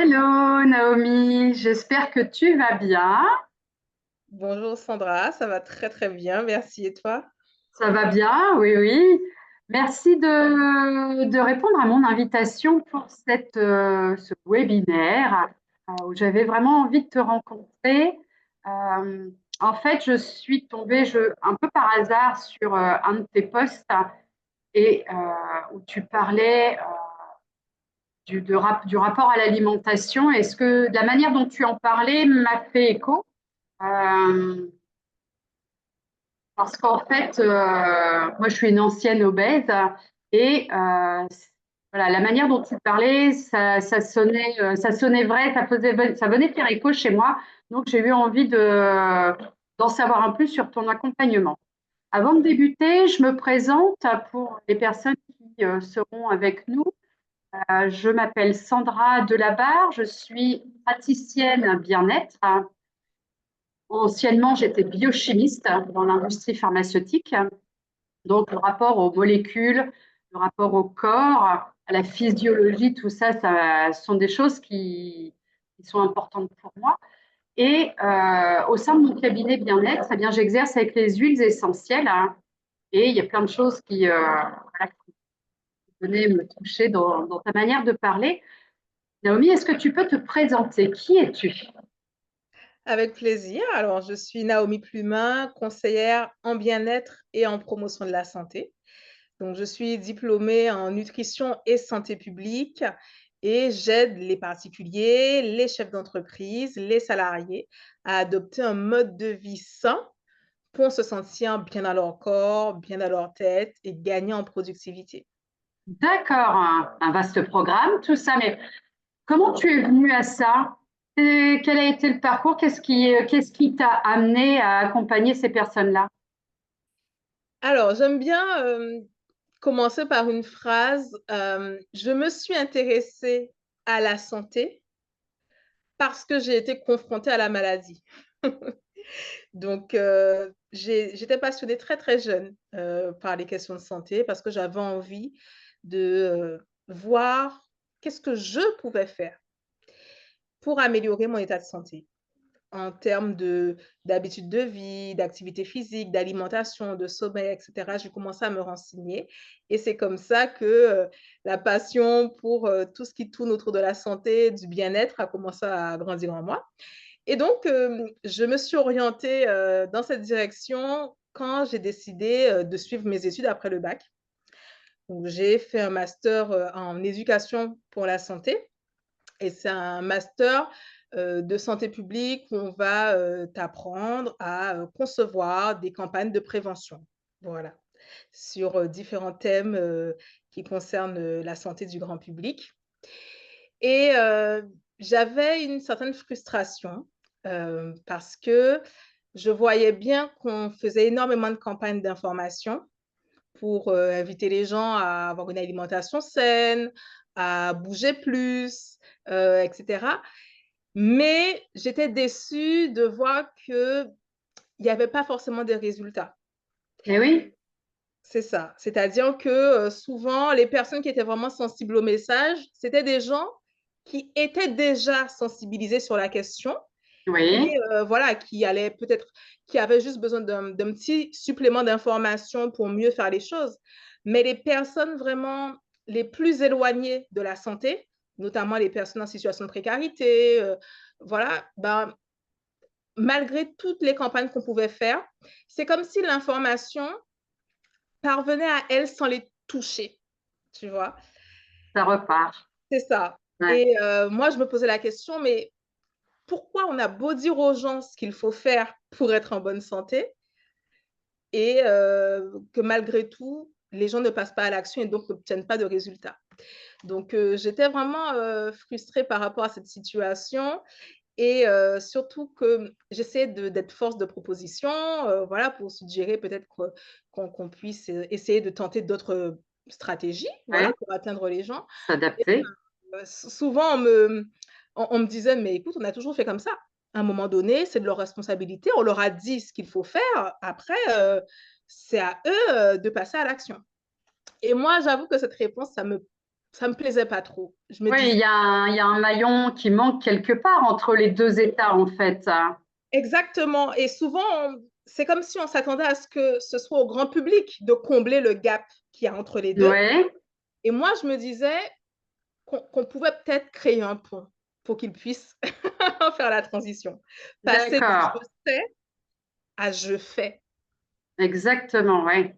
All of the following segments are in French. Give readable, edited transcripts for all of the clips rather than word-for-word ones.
Hello Naomi, j'espère que tu vas bien. Bonjour Sandra, ça va très très bien, merci. Et toi? Ça va bien, oui, oui. Merci de répondre à mon invitation pour ce webinaire où j'avais vraiment envie de te rencontrer. Euh, En fait, je suis tombée un peu par hasard sur un de tes posts où tu parlais du rapport à l'alimentation. Est-ce que la manière dont tu en parlais m'a fait écho? Euh, Parce qu'en fait, moi, je suis une ancienne obèse et voilà, la manière dont tu parlais, ça sonnait vrai, ça venait faire écho chez moi. Donc, j'ai eu envie d'en savoir un plus sur ton accompagnement. Avant de débuter, je me présente pour les personnes qui seront avec nous. Je m'appelle Sandra Delabarre, je suis praticienne bien-être. Anciennement, j'étais biochimiste dans l'industrie pharmaceutique. Donc, le rapport aux molécules, le rapport au corps, à la physiologie, tout ça, ça sont des choses qui sont importantes pour moi. Et au sein de mon cabinet bien-être, eh bien, j'exerce avec les huiles essentielles, hein, et il y a plein de choses voilà, qui venaient me toucher dans ta manière de parler. Naomi, est-ce que tu peux te présenter? Qui es-tu? Avec plaisir. Alors, je suis Naomi Plumin, conseillère en bien-être et en promotion de la santé. Donc, je suis diplômée en nutrition et santé publique et j'aide les particuliers, les chefs d'entreprise, les salariés à adopter un mode de vie sain pour se sentir bien dans leur corps, bien dans leur tête et gagner en productivité. D'accord, un vaste programme, tout ça, mais comment tu es venue à ça? Et quel a été le parcours? Qu'est-ce qui t'a amené à accompagner ces personnes-là? Alors, j'aime bien commencer par une phrase. Je me suis intéressée à la santé parce que j'ai été confrontée à la maladie. Donc, j'étais passionnée très, très jeune par les questions de santé parce que j'avais envie de voir qu'est-ce que je pouvais faire pour améliorer mon état de santé en termes d'habitude de vie, d'activité physique, d'alimentation, de sommeil, etc. J'ai commencé à me renseigner et c'est comme ça que la passion pour tout ce qui tourne autour de la santé, du bien-être a commencé à grandir en moi. Et donc, je me suis orientée dans cette direction quand j'ai décidé de suivre mes études après le bac. Donc, j'ai fait un master en éducation pour la santé et c'est un master de santé publique où on va t'apprendre à concevoir des campagnes de prévention. Voilà, sur différents thèmes qui concernent la santé du grand public. Et j'avais une certaine frustration parce que je voyais bien qu'on faisait énormément de campagnes d'information pour inviter les gens à avoir une alimentation saine, à bouger plus, etc. Mais j'étais déçue de voir qu'il n'y avait pas forcément de résultats. Eh oui, C'est ça. C'est-à-dire que souvent, les personnes qui étaient vraiment sensibles au message, c'était des gens qui étaient déjà sensibilisés sur la question et oui, voilà, qui avaient juste besoin d'un petit supplément d'information pour mieux faire les choses. Mais les personnes vraiment les plus éloignées de la santé, notamment les personnes en situation de précarité, voilà, ben, malgré toutes les campagnes qu'on pouvait faire, c'est comme si l'information parvenait à elles sans les toucher, tu vois. ça repart. C'est ça. Ouais. Et moi, je me posais la question, mais pourquoi on a beau dire aux gens ce qu'il faut faire pour être en bonne santé et que malgré tout, les gens ne passent pas à l'action et donc n'obtiennent pas de résultats. Donc, j'étais vraiment frustrée par rapport à cette situation et surtout que j'essaie d'être force de proposition, voilà, pour suggérer peut-être qu'on puisse essayer de tenter d'autres stratégies, Ouais, voilà, pour atteindre les gens. s'adapter. Souvent, on me disait, mais écoute, on a toujours fait comme ça. À un moment donné, c'est de leur responsabilité. On leur a dit ce qu'il faut faire. Après, c'est à eux de passer à l'action. Et moi, j'avoue que cette réponse, ça me ça me plaisait pas trop. Je me Oui, disais il y a un maillon qui manque quelque part entre les deux états, en fait. exactement. Et souvent, c'est comme si on s'attendait à ce que ce soit au grand public de combler le gap qu'il y a entre les deux. Oui, Et moi, je me disais qu'on pouvait peut-être créer un pont pour qu'ils puissent faire la transition. Passer de je d'accord. sais à je fais. Exactement, oui.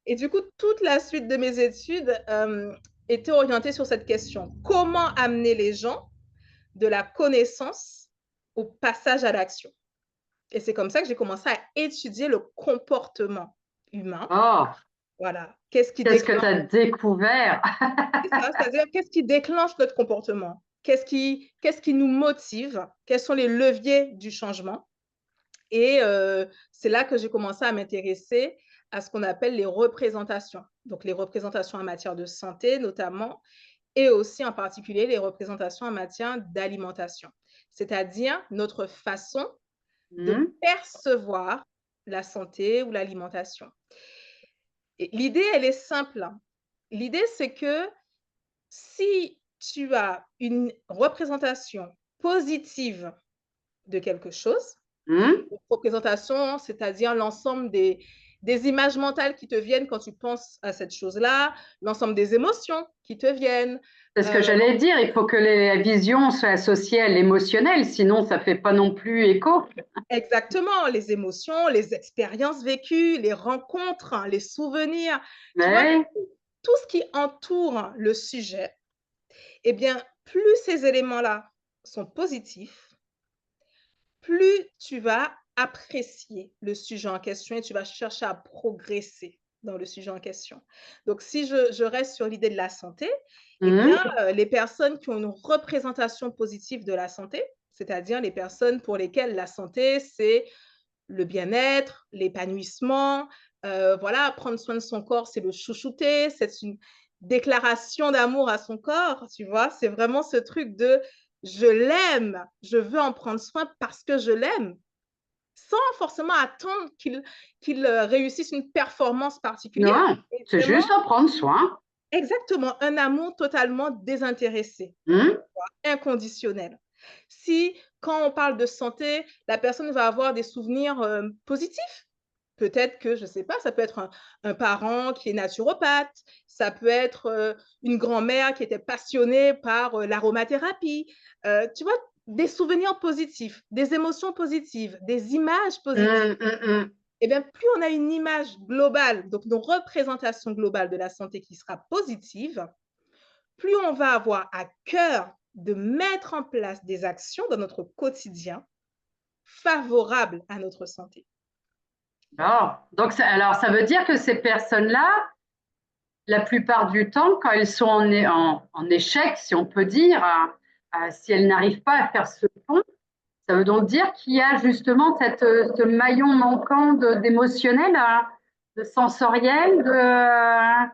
Et du coup, toute la suite de mes études était orientée sur cette question. Comment amener les gens de la connaissance au passage à l'action? Et c'est comme ça que j'ai commencé à étudier le comportement humain. Oh, Voilà. Qu'est-ce qui qu'est-ce que tu déclenche? as découvert? C'est ça, c'est-à-dire qu'est-ce qui déclenche notre comportement? Qu'est-ce qui nous motive? Quels sont les leviers du changement? Et c'est là que j'ai commencé à m'intéresser à ce qu'on appelle les représentations. Donc les représentations en matière de santé notamment, et aussi en particulier les représentations en matière d'alimentation, c'est-à-dire notre façon de Hmm, percevoir la santé ou l'alimentation. Et l'idée, elle est simple. L'idée, c'est que si tu as une représentation positive de quelque chose, hmm. représentation, c'est-à-dire l'ensemble des images mentales qui te viennent quand tu penses à cette chose-là, l'ensemble des émotions qui te viennent. C'est ce que j'allais dire. Il faut que la vision soit associée à l'émotionnel, sinon ça fait pas non plus écho. Exactement, les émotions, les expériences vécues, les rencontres, hein, les souvenirs, tu vois, Mais tout ce qui entoure le sujet, eh bien, plus ces éléments-là sont positifs, plus tu vas apprécier le sujet en question et tu vas chercher à progresser dans le sujet en question. Donc, si je reste sur l'idée de la santé, eh bien, hmm, les personnes qui ont une représentation positive de la santé, c'est-à-dire les personnes pour lesquelles la santé, c'est le bien-être, l'épanouissement, voilà, prendre soin de son corps, c'est le chouchouter, c'est une déclaration d'amour à son corps, tu vois? C'est vraiment ce truc de: «Je l'aime, je veux en prendre soin parce que je l'aime», sans forcément attendre qu'il réussisse une performance particulière non, et c'est vraiment juste en prendre soin. exactement, un amour totalement désintéressé, Hmm, inconditionnel. Si, quand on parle de santé, la personne va avoir des souvenirs, positifs, peut-être que, je ne sais pas, ça peut être un parent qui est naturopathe, ça peut être, une grand-mère qui était passionnée par, l'aromathérapie, tu vois? Des souvenirs positifs, des émotions positives, des images positives. hmm, hmm, hmm. Et bien, plus on a une image globale, donc une représentation globale de la santé qui sera positive, plus on va avoir à cœur de mettre en place des actions dans notre quotidien favorables à notre santé. Donc, alors, ça veut dire que ces personnes-là, la plupart du temps, quand elles sont en échec, si on peut dire, si elles n'arrivent pas à faire ce pont, ça veut donc dire qu'il y a justement ce maillon manquant d'émotionnel, de sensoriel, de...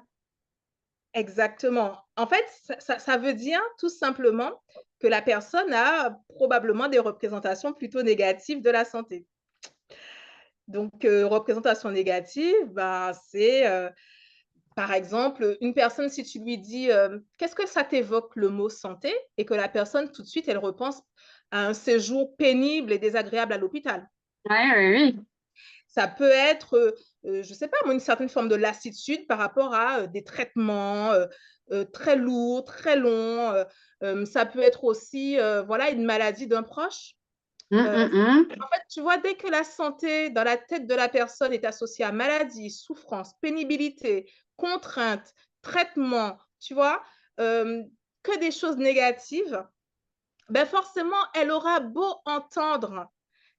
Exactement. En fait, ça veut dire tout simplement que la personne a probablement des représentations plutôt négatives de la santé. Donc, représentation négative, bah, c'est, par exemple, une personne, si tu lui dis, «Qu'est-ce que ça t'évoque le mot santé?» et que la personne, tout de suite, elle repense à un séjour pénible et désagréable à l'hôpital. Oui, oui, oui. Ça peut être, je ne sais pas moi, une certaine forme de lassitude par rapport à, des traitements, très lourds, très longs, ça peut être aussi, voilà, une maladie d'un proche. Hum, Heu, hum, hum. En fait, tu vois, dès que la santé dans la tête de la personne est associée à maladie, souffrance, pénibilité, contrainte, traitement, tu vois? Que des choses négatives, ben, forcément, elle aura beau entendre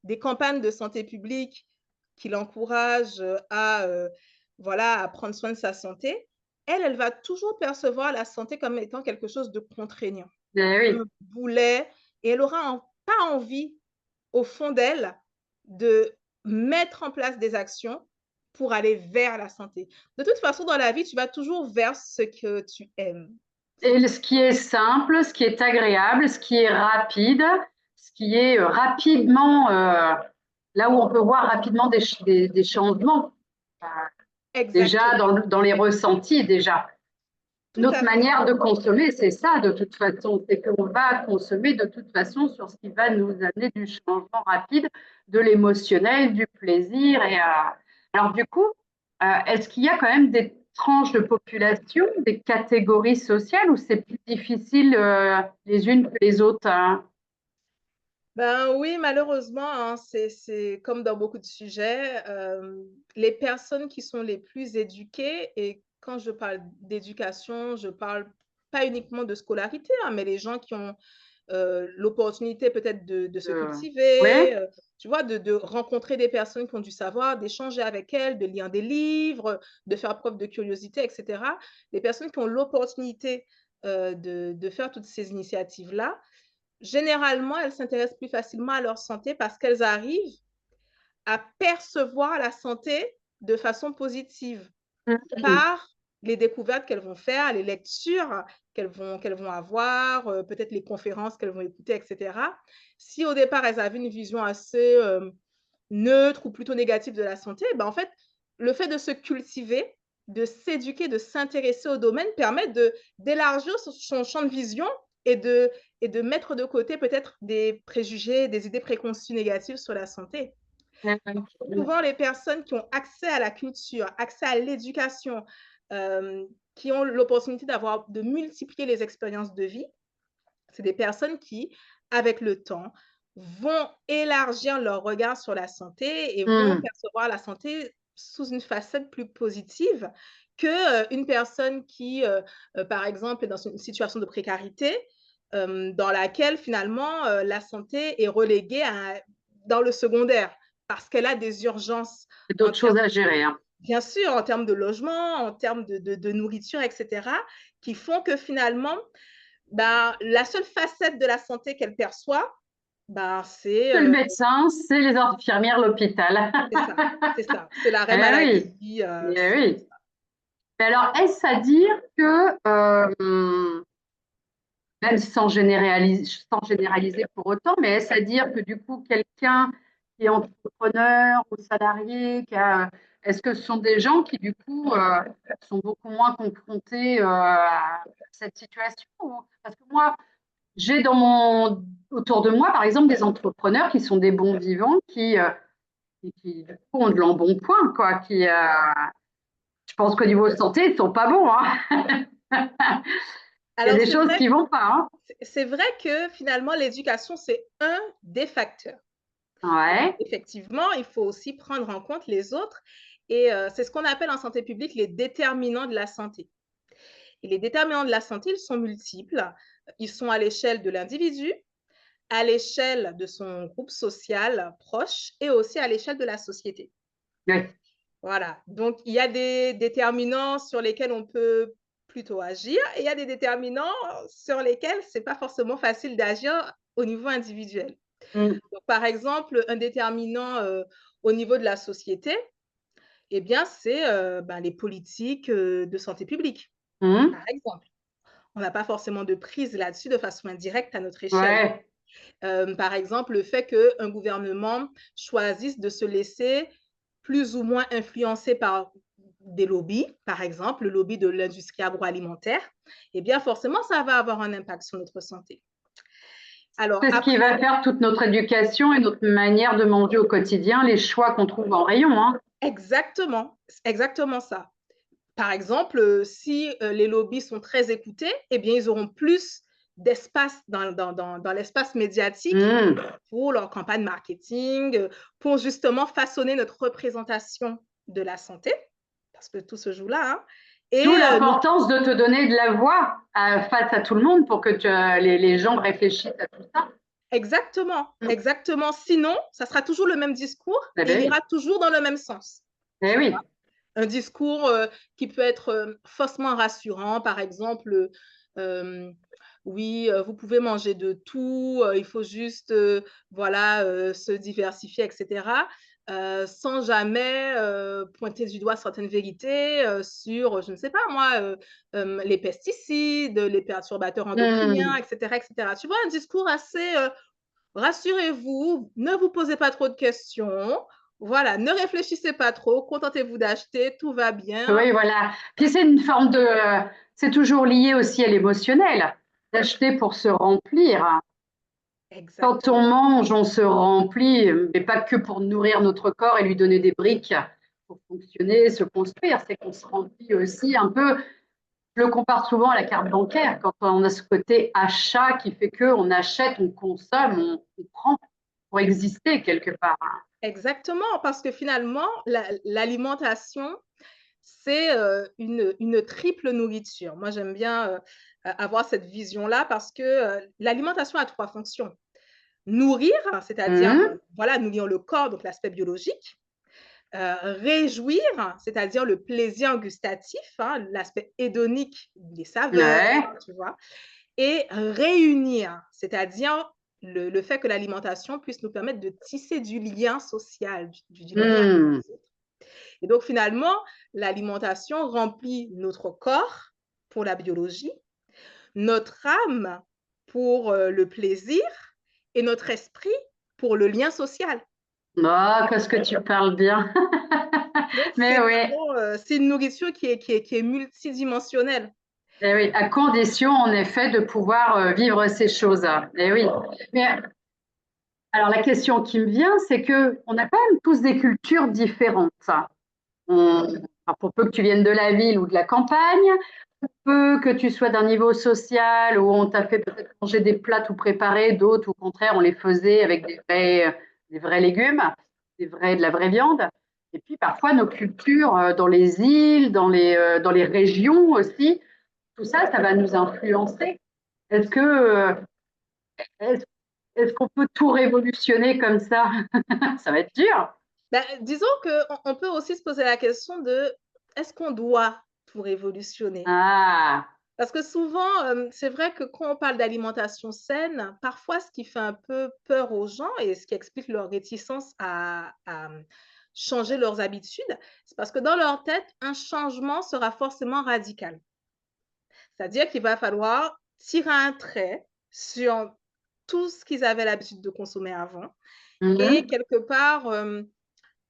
des campagnes de santé publique qui l'encouragent, à, voilà, à prendre soin de sa santé, elle va toujours percevoir la santé comme étant quelque chose de contraignant, Eh un oui. boulet et elle aura pas envie, au fond d'elle, de mettre en place des actions pour aller vers la santé. De toute façon, dans la vie, tu vas toujours vers ce que tu aimes. Et ce qui est simple, ce qui est agréable, ce qui est rapide, ce qui est rapidement, là où on peut voir rapidement des changements, euh, déjà Exactement. dans les ressentis déjà. Tout Notre à fait. manière de consommer, c'est ça de toute façon, c'est qu'on va consommer de toute façon sur ce qui va nous amener du changement rapide, de l'émotionnel, du plaisir. Alors du coup, est-ce qu'il y a quand même des tranches de population, des catégories sociales où c'est plus difficile les unes que les autres, hein? Ben oui, malheureusement, hein, c'est comme dans beaucoup de sujets, les personnes qui sont les plus éduquées, et quand je parle d'éducation, je parle pas uniquement de scolarité, hein, mais les gens qui ont l'opportunité peut-être de se Oui, cultiver, tu vois, de rencontrer des personnes qui ont du savoir, d'échanger avec elles, de lire des livres, de faire preuve de curiosité, et cetera. Les personnes qui ont l'opportunité, de faire toutes ces initiatives-là, généralement, elles s'intéressent plus facilement à leur santé parce qu'elles arrivent à percevoir la santé de façon positive par les découvertes qu'elles vont faire, les lectures qu'elles vont avoir, peut-être les conférences qu'elles vont écouter, et cetera. Si au départ, elles avaient une vision assez, neutre ou plutôt négative de la santé, ben, en fait, le fait de se cultiver, de s'éduquer, de s'intéresser au domaine permet d'élargir son champ de vision et de mettre de côté peut-être des préjugés, des idées préconçues négatives sur la santé. Souvent, les personnes qui ont accès à la culture, accès à l'éducation, qui ont l'opportunité de multiplier les expériences de vie, c'est des personnes qui, avec le temps, vont élargir leur regard sur la santé et vont percevoir la santé sous une facette plus positive que, une personne qui, par exemple, est dans une situation de précarité, dans laquelle finalement, la santé est reléguée dans le secondaire parce qu'elle a des urgences en d'autres choses termes, à gérer, hein. bien sûr, en termes de logement, en termes de nourriture, et cetera, qui font que finalement, ben, la seule facette de la santé qu'elle perçoit, ben, C'est le médecin, c'est les infirmières, l'hôpital. c'est ça, c'est ça, c'est l'arrêt Eh oui, maladie, eh c'est oui. Mais alors, est-ce à dire que, même sans généraliser pour autant, mais est-ce à dire que du coup, quelqu'un qui est entrepreneur ou salarié, est-ce que ce sont des gens qui du coup sont beaucoup moins confrontés à cette situation? Parce que moi, j'ai autour de moi, par exemple, des entrepreneurs qui sont des bons vivants, qui du coup, ont de l'embonpoint, quoi, je pense qu'au niveau santé, ils ne sont pas bons, hein. Il y a alors des choses qui vont pas, c'est vrai que finalement l'éducation, c'est un des facteurs. hein. Ouais. Effectivement, il faut aussi prendre en compte les autres et c'est ce qu'on appelle en santé publique les déterminants de la santé. Et les déterminants de la santé, ils sont multiples. Ils sont à l'échelle de l'individu, à l'échelle de son groupe social proche et aussi à l'échelle de la société. Ouais. Voilà, donc il y a des déterminants sur lesquels on peut plutôt agir et il y a des déterminants sur lesquels c'est pas forcément facile d'agir au niveau individuel. Mm. Donc, par exemple, un déterminant, au niveau de la société, eh bien, c'est, ben, les politiques, de santé publique, Mm. par exemple. On n'a pas forcément de prise là-dessus de façon indirecte à notre échelle. Ouais. Par exemple, le fait qu'un gouvernement choisisse de se laisser plus ou moins influencer par des lobbies, par exemple, le lobby de l'industrie agroalimentaire, eh bien, forcément, ça va avoir un impact sur notre santé. Alors, C'est ce qui après, va faire toute notre éducation et notre manière de manger au quotidien, les choix qu'on trouve en rayon, hein. exactement, exactement ça. Par exemple, si les lobbies sont très écoutés, eh bien, ils auront plus d'espace dans l'espace médiatique Mm. pour leur campagne marketing, pour justement façonner notre représentation de la santé, parce que tout se joue là. Hein. Et D'où l'importance de te donner de la voix face à tout le monde pour que les gens réfléchissent à tout ça. exactement, Mm. exactement. Sinon, ça sera toujours le même discours Eh et il ben ira toujours dans le même sens. oui. Eh Tu oui. un discours qui peut être faussement rassurant, par exemple, euh, oui, vous pouvez manger de tout, il faut juste voilà, se diversifier, etc. Sans jamais pointer du doigt certaines vérités sur, je ne sais pas moi, les pesticides, les perturbateurs endocriniens, Mm. etc., etc. Tu vois, un discours assez rassurez-vous, ne vous posez pas trop de questions. Voilà, ne réfléchissez pas trop, contentez-vous d'acheter, tout va bien. Oui, voilà. Puis c'est une forme de, c'est toujours lié aussi à l'émotionnel, d'acheter pour se remplir. Quand on Exactement. mange, on se remplit, mais pas que pour nourrir notre corps et lui donner des briques pour fonctionner, se construire. C'est qu'on se remplit aussi un peu. Je le compare souvent à la carte bancaire, quand on a ce côté achat qui fait qu'on achète, on consomme, on prend pour exister quelque part. Exactement, parce que finalement, l'alimentation, c'est une triple nourriture. Moi, j'aime bien avoir cette vision-là parce que l'alimentation a trois fonctions. Nourrir, c'est-à-dire Mmh. voilà, nourrir le corps, donc l'aspect biologique. Réjouir, c'est-à-dire le plaisir gustatif, hein, l'aspect hédonique, les saveurs, Ouais. tu vois. Et réunir, c'est-à-dire le fait que l'alimentation puisse nous permettre de tisser du lien social, du lien avec Mmh. les autres. Et donc finalement, l'alimentation remplit notre corps pour la biologie, notre âme pour le plaisir et notre esprit pour le lien social. Oh, qu'est-ce que tu parles bien. Donc Mais c'est oui, vraiment, c'est une nourriture qui est multidimensionnelle. eh oui, à condition en effet de pouvoir vivre ces choses. Eh oui. Mais alors la question qui me vient, c'est que on a quand même tous des cultures différentes. Alors, pour peu que tu viennes de la ville ou de la campagne, pour peu que tu sois d'un niveau social où on t'a fait peut-être manger des plats tout préparés, d'autres au contraire on les faisait avec des vrais légumes, de la vraie viande. Et puis parfois nos cultures dans les îles, dans les régions aussi, tout ça, ça va nous influencer. Est-ce que est-ce, est-ce qu'on peut tout révolutionner comme ça? Ça va être dur. Bah, disons qu'on peut aussi se poser la question de est-ce qu'on doit tout révolutionner? Ah, Parce que souvent, c'est vrai que quand on parle d'alimentation saine, parfois ce qui fait un peu peur aux gens et ce qui explique leur réticence à changer leurs habitudes, c'est parce que dans leur tête, un changement sera forcément radical. C'est-à-dire qu'il va falloir tirer un trait sur tout ce qu'ils avaient l'habitude de consommer avant et mhm. quelque part,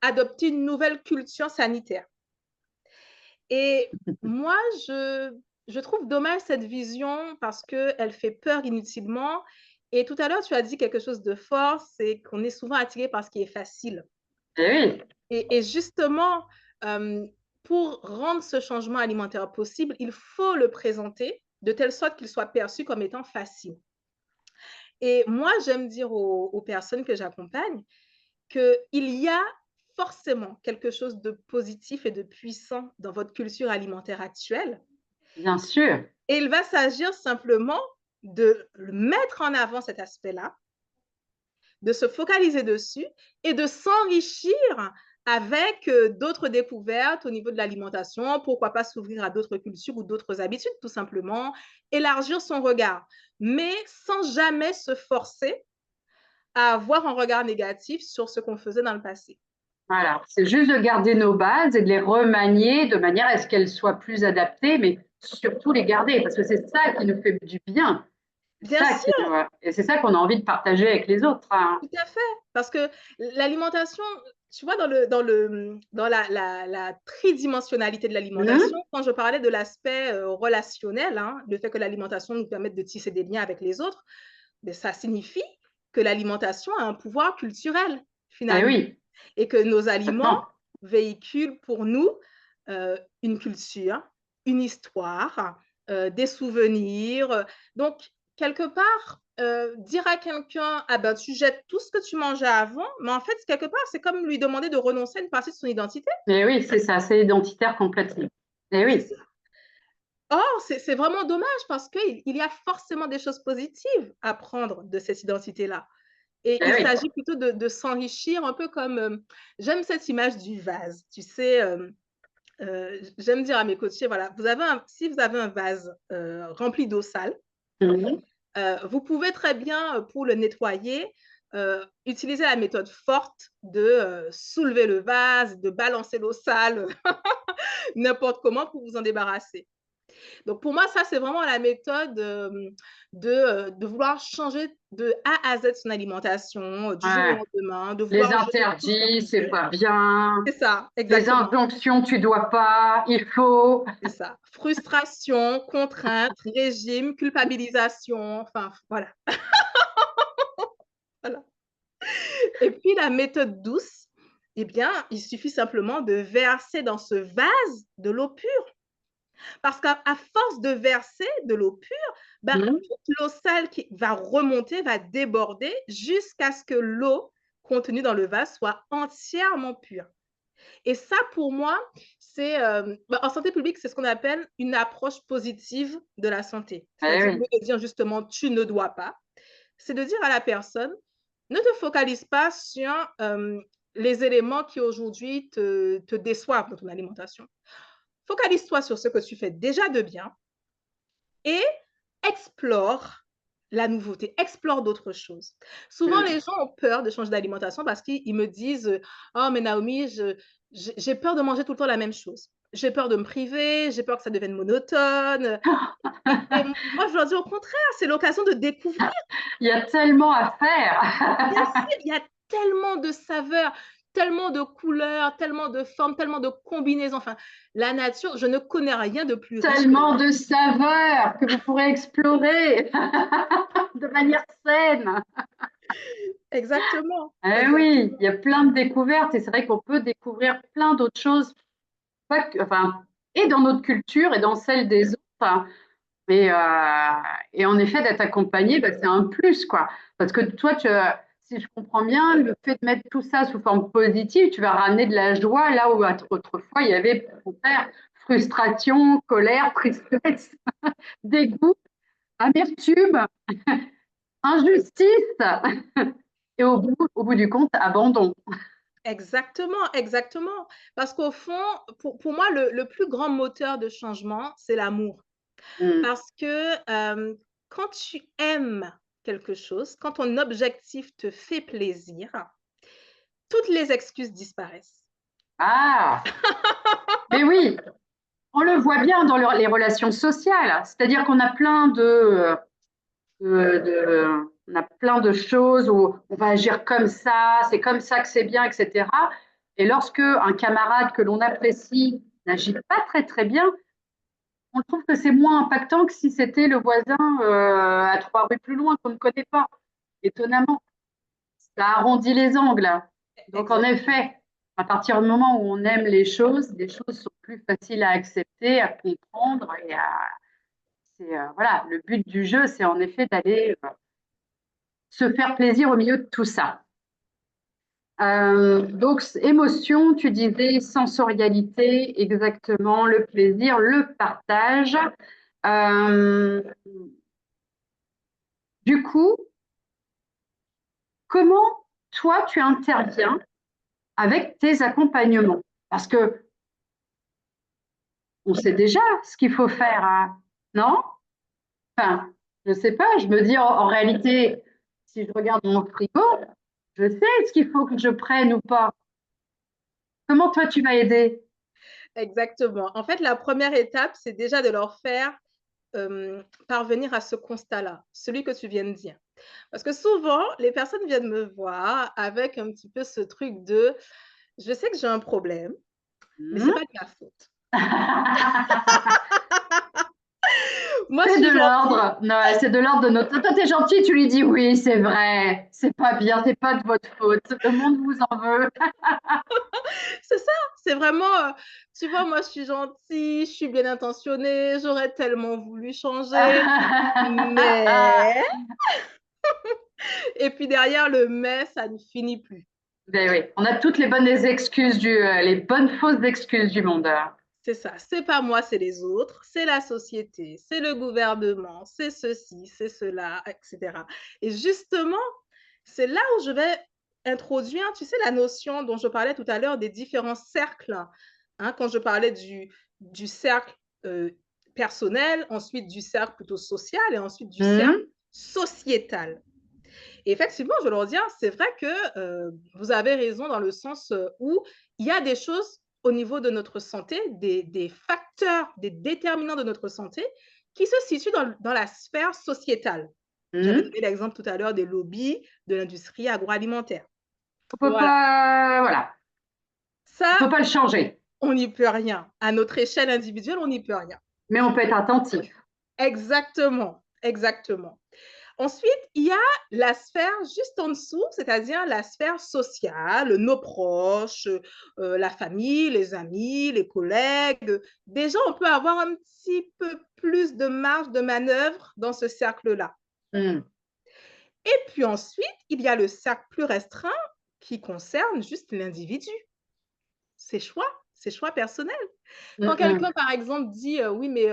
adopter une nouvelle culture sanitaire. Et moi, je trouve dommage cette vision parce qu'elle fait peur inutilement. Et tout à l'heure, tu as dit quelque chose de fort, c'est qu'on est souvent attiré par ce qui est facile. Eh oui. Et justement, hem, pour rendre ce changement alimentaire possible, il faut le présenter de telle sorte qu'il soit perçu comme étant facile. Et moi, j'aime dire aux personnes que j'accompagne qu'il y a forcément quelque chose de positif et de puissant dans votre culture alimentaire actuelle. Bien sûr. Et il va s'agir simplement de mettre en avant cet aspect-là, de se focaliser dessus et de s'enrichir avec d'autres découvertes au niveau de l'alimentation, pourquoi pas s'ouvrir à d'autres cultures ou d'autres habitudes, tout simplement, élargir son regard, mais sans jamais se forcer à avoir un regard négatif sur ce qu'on faisait dans le passé. Voilà, c'est juste de garder nos bases et de les remanier de manière à ce qu'elles soient plus adaptées, mais surtout les garder, parce que c'est ça qui nous fait du bien. C'est Bien ça qui sûr, nous, et c'est ça qu'on a envie de partager avec les autres, hein. tout à fait, parce que l'alimentation, tu vois, dans la tridimensionnalité de l'alimentation, Mhm. quand je parlais de l'aspect relationnel, hein, le fait que l'alimentation nous permette de tisser des liens avec les autres, mais ça signifie que l'alimentation a un pouvoir culturel, Eh finalement, oui, et que nos aliments complètement. véhiculent pour nous une culture, une histoire, des souvenirs. Donc, quelque part, dire à quelqu'un: «Ah ben, tu jettes tout ce que tu mangeais avant», mais en fait, quelque part, c'est comme lui demander de renoncer à une partie de son identité. Eh oui, c'est ça, c'est identitaire complètement. Eh C'est oui. ça. Or, c'est vraiment dommage parce qu'il y a forcément des choses positives à prendre de cette identité-là. Et Eh il oui. s'agit plutôt de s'enrichir un peu comme, j'aime cette image du vase. Tu sais, j'aime dire à mes coachés, voilà, si vous avez un vase rempli d'eau sale, Mhm. vous pouvez très bien, pour le nettoyer, utiliser la méthode forte de soulever le vase, de balancer l'eau sale n'importe comment pour vous en débarrasser. Donc, pour moi, ça, c'est vraiment la méthode de vouloir changer de A à Z son alimentation du jour au Ouais. lendemain, de Les vouloir jeter tout ce qu'on interdits, c'est fait. pas bien. C'est ça, Les exactement. injonctions, tu dois pas, il faut. C'est ça. Frustration, contrainte, régime, culpabilisation, enfin, voilà. Voilà. Et puis, la méthode douce, eh bien, il suffit simplement de verser dans ce vase de l'eau pure. Parce qu'à force de verser de l'eau pure, ben, Mhm. toute l'eau sale qui va remonter, va déborder jusqu'à ce que l'eau contenue dans le vase soit entièrement pure. Et ça, pour moi, c'est en santé publique, c'est ce qu'on appelle une approche positive de la santé. Eh C'est-à-dire, au oui. lieu de dire justement tu ne dois pas, c'est de dire à la personne ne te focalise pas sur les éléments qui aujourd'hui te déçoivent dans ton alimentation. Focalise-toi sur ce que tu fais déjà de bien et explore la nouveauté, explore d'autres choses. Souvent, Mm. les gens ont peur de changer d'alimentation parce qu'ils me disent oh, mais Naomi, j'ai peur de manger tout le temps la même chose. J'ai peur de me priver, j'ai peur que ça devienne monotone. Et moi, je leur dis au contraire, c'est l'occasion de découvrir. Il y a tellement à Bien faire. sûr, il y a tellement de saveurs, tellement de couleurs, tellement de formes, tellement de combinaisons. Enfin, la nature, je ne connais rien de plus riche que Tellement de saveurs que vous pourrez explorer de manière saine. exactement, Eh oui, exactement. il y a plein de découvertes et c'est vrai qu'on peut découvrir plein d'autres choses, pas que, enfin, et dans notre culture et dans celle des autres. Et, euh, et en effet, d'être accompagné, bah, c'est un plus, quoi. Parce que toi, si je comprends bien, le fait de mettre tout ça sous forme positive, tu vas ramener de la joie là où autrefois il y avait au contraire frustration, colère, tristesse, dégoût, amertume, injustice et au bout du compte, abandon. Exactement, exactement. Parce qu'au fond, pour moi, le plus grand moteur de changement, c'est l'amour. Mm. Parce que quand tu aimes quelque chose, quand ton objectif te fait plaisir, toutes les excuses disparaissent. Ah, mais oui, on le voit bien dans les relations sociales. C'est-à-dire qu'on a on a plein de choses où on va agir comme ça, c'est comme ça que c'est bien, etc. Et lorsque un camarade que l'on apprécie n'agit pas très très bien, on trouve que c'est moins impactant que si c'était le voisin à 3 rues plus loin qu'on ne connaît pas. Étonnamment, ça arrondit les angles. Donc en Exactement. effet, à partir du moment où on aime les choses sont plus faciles à accepter, à comprendre voilà, le but du jeu, c'est en effet d'aller se faire plaisir au milieu de tout ça. Donc, émotion, tu disais sensorialité, exactement, le plaisir, le partage. Euh, du coup, comment toi, tu interviens avec tes accompagnements? Parce que on sait déjà ce qu'il faut faire, hein, non? Enfin, je ne sais pas, je me dis en réalité, si je regarde mon frigo, je sais ce qu'il faut que je prenne ou pas. Comment toi, tu vas aider? Exactement. En fait, la première étape, c'est déjà de leur faire parvenir à ce constat-là, celui que tu viens de dire. Parce que souvent, les personnes viennent me voir avec un petit peu ce truc de je sais que j'ai un problème, mais c'est Hmm. pas de ma faute. Moi, je C'est suis de gentille. l'ordre. Non, c'est de l'ordre de notre. Toi, t'es gentil, tu lui dis oui, c'est vrai. C'est pas bien, c'est pas de votre faute. Le monde vous en veut. C'est ça, c'est vraiment, tu vois, moi, je suis gentille, je suis bien intentionnée, j'aurais tellement voulu changer, mais et puis derrière le mais, ça ne finit plus. Ben oui, on a toutes les bonnes excuses les bonnes fausses excuses du monde. C'est ça, c'est pas moi, c'est les autres, c'est la société, c'est le gouvernement, c'est ceci, c'est cela, et cetera. Et justement, c'est là où je vais introduire, tu sais, la notion dont je parlais tout à l'heure des différents cercles, hein, quand je parlais du cercle personnel, ensuite du cercle plutôt social et ensuite du cercle Hmm. sociétal. Et effectivement, je leur dis, c'est vrai que vous avez raison dans le sens où il y a des choses au niveau de notre santé, des facteurs, des déterminants de notre santé qui se situent dans la sphère sociétale. J'avais Mhm. donné l'exemple tout à l'heure des lobbies de l'industrie agroalimentaire. On peut Voilà. pas, voilà, on Ça, peut pas le changer, on n'y peut rien. À notre échelle individuelle, on n'y peut rien. mais on peut être attentif. Exactement, exactement. Ensuite, il y a la sphère juste en dessous, c'est-à-dire la sphère sociale, nos proches, la famille, les amis, les collègues. Déjà, on peut avoir un petit peu plus de marge de manœuvre dans ce cercle-là. Mhm. Et puis ensuite, il y a le cercle plus restreint qui concerne juste l'individu, ses choix personnels. Quand Mhm. quelqu'un, par exemple, dit oui, mais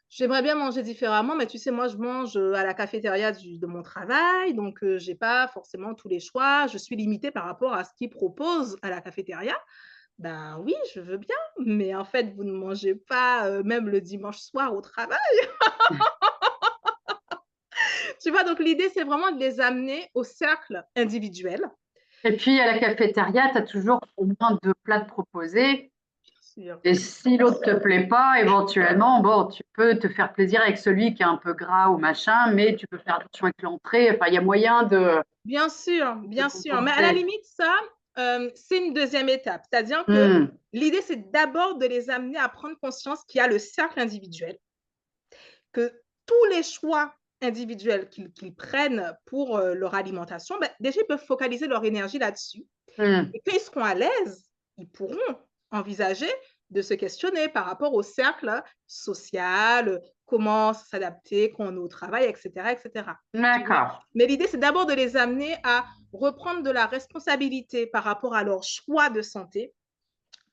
j'aimerais bien manger différemment, mais tu sais, moi, je mange à la cafétéria de mon travail, donc je n'ai pas forcément tous les choix, je suis limitée par rapport à ce qu'ils proposent à la cafétéria. Ben oui, je veux bien, mais en fait, vous ne mangez pas même le dimanche soir au travail. Tu vois, donc l'idée, c'est vraiment de les amener au cercle individuel. Et puis, à la cafétéria, tu as toujours au moins 2 plats de proposés. Bien sûr. Et si l'autre te plaît pas, éventuellement, bon, tu peux te faire plaisir avec celui qui est un peu gras ou machin, mais tu peux faire attention avec l'entrée. Enfin, il y a moyen Bien sûr, de bien sûr. Mais à la compenser. limite, ça, c'est une deuxième étape. C'est-à-dire que Hmm. l'idée, c'est d'abord de les amener à prendre conscience qu'il y a le cercle individuel, que tous les choix individuels qu'ils prennent pour leur alimentation, ben, déjà, ils peuvent focaliser leur énergie là-dessus. Hmm. Et quand ils seront à l'aise, ils pourront envisager de se questionner par rapport au cercle social, comment s'adapter quand on est au travail, etc., etc. Tu vois? D'accord. Mais l'idée, c'est d'abord de les amener à reprendre de la responsabilité par rapport à leur choix de santé,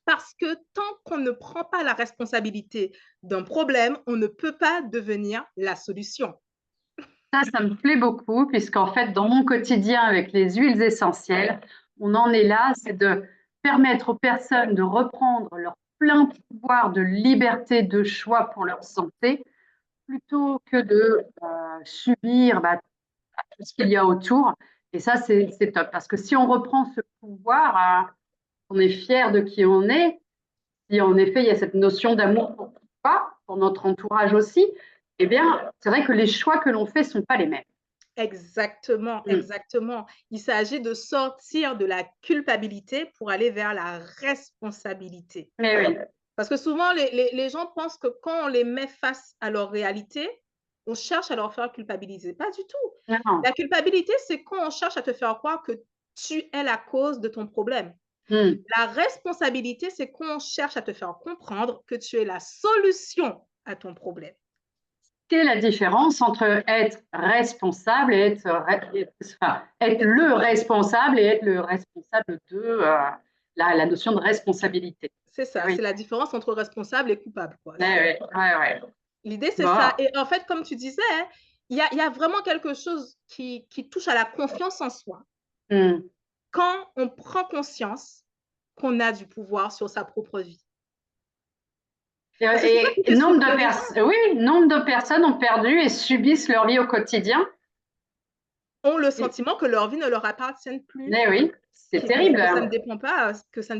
parce que tant qu'on ne prend pas la responsabilité d'un problème, on ne peut pas devenir la solution. Ça me plaît beaucoup, puisqu'en fait, dans mon quotidien avec les huiles essentielles, on en est là, c'est de permettre aux personnes de reprendre leur plein pouvoir de liberté de choix pour leur santé, plutôt que de subir tout ce qu'il y a autour. Et ça, c'est top. Parce que si on reprend ce pouvoir, on est fier de qui on est, si en effet il y a cette notion d'amour pour soi, pour notre entourage aussi, eh bien, c'est vrai que les choix que l'on fait ne sont pas les mêmes. Exactement, Mm. exactement. Il s'agit de sortir de la culpabilité pour aller vers la responsabilité. Mais oui, Parce que souvent, les gens pensent que quand on les met face à leur réalité, on cherche à leur faire culpabiliser. Pas du tout. non. La culpabilité, c'est quand on cherche à te faire croire que tu es la cause de ton problème. Mm. La responsabilité, c'est quand on cherche à te faire comprendre que tu es la solution à ton problème. Quelle est la différence entre être responsable et enfin, être le responsable et être le responsable de la notion de responsabilité? C'est Eh ça, oui, c'est la différence entre responsable et coupable, quoi. ouais, ouais, ouais. L'idée, c'est Bon. ça. Et en fait, comme tu disais, hein, il y a vraiment quelque chose qui touche à la confiance en soi. Mm. Quand on prend conscience qu'on a du pouvoir sur sa propre vie. Parce que c'est ça qui fait souffrir les gens. Oui, nombre de personnes ont perdu et subissent leur vie au quotidien. Ont le sentiment que leur vie ne leur appartient plus, Mais oui, c'est terrible. que ça ne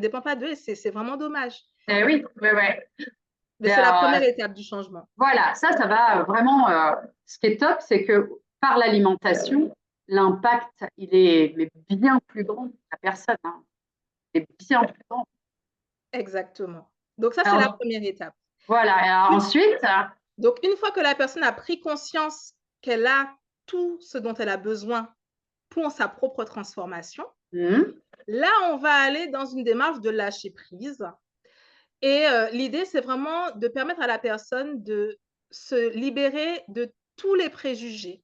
dépend pas, d'eux. C'est vraiment dommage. Eh oui, oui, oui. Mais c'est la première étape du changement. Voilà, ça va vraiment. Ce qui est top, c'est que par l'alimentation, l'impact, il est mais bien plus grand que la personne. Hein. Il est bien plus grand. Exactement. Donc ça, c'est la Alors, première étape. voilà. Alors, ensuite, Donc une fois que la personne a pris conscience qu'elle a tout ce dont elle a besoin pour sa propre transformation, hmm, là, on va aller dans une démarche de lâcher prise. Et l'idée, c'est vraiment de permettre à la personne de se libérer de tous les préjugés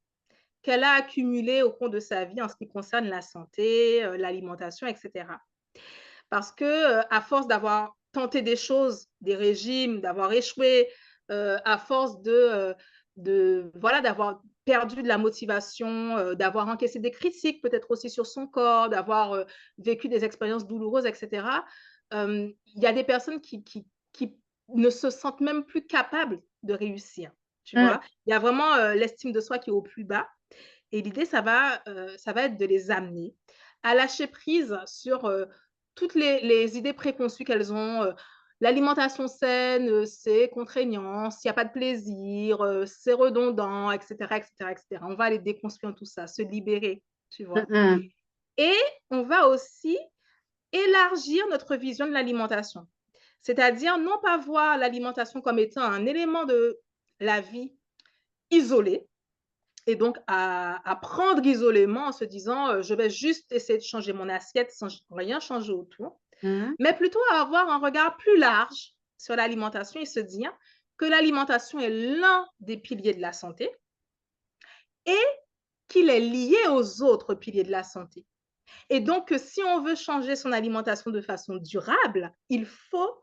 qu'elle a accumulés au cours de sa vie en ce qui concerne la santé, l'alimentation, etc. Parce que à force d'avoir tenté des choses, des régimes, d'avoir échoué, à force voilà, d'avoir perdu de la motivation, d'avoir encaissé des critiques peut-être aussi sur son corps, d'avoir vécu des expériences douloureuses, etc. Il y a des personnes qui ne se sentent même plus capables de réussir. Tu vois? hmm, Il y a vraiment l'estime de soi qui est au plus bas. Et l'idée, ça va être de les amener à lâcher prise sur toutes les idées préconçues qu'elles ont. l'alimentation saine, c'est contraignant, s'il n'y a pas de plaisir, c'est redondant, etc., etc., etc. On va aller déconstruire tout ça, se libérer, tu vois. Mhm. Et on va aussi élargir notre vision de l'alimentation. C'est-à-dire non pas voir l'alimentation comme étant un élément de la vie isolé, et donc à prendre isolément en se disant je vais juste essayer de changer mon assiette sans rien changer autour, Mhm. mais plutôt à avoir un regard plus large sur l'alimentation et se dire que l'alimentation est l'un des piliers de la santé et qu'il est lié aux autres piliers de la santé. Et donc, si on veut changer son alimentation de façon durable, il faut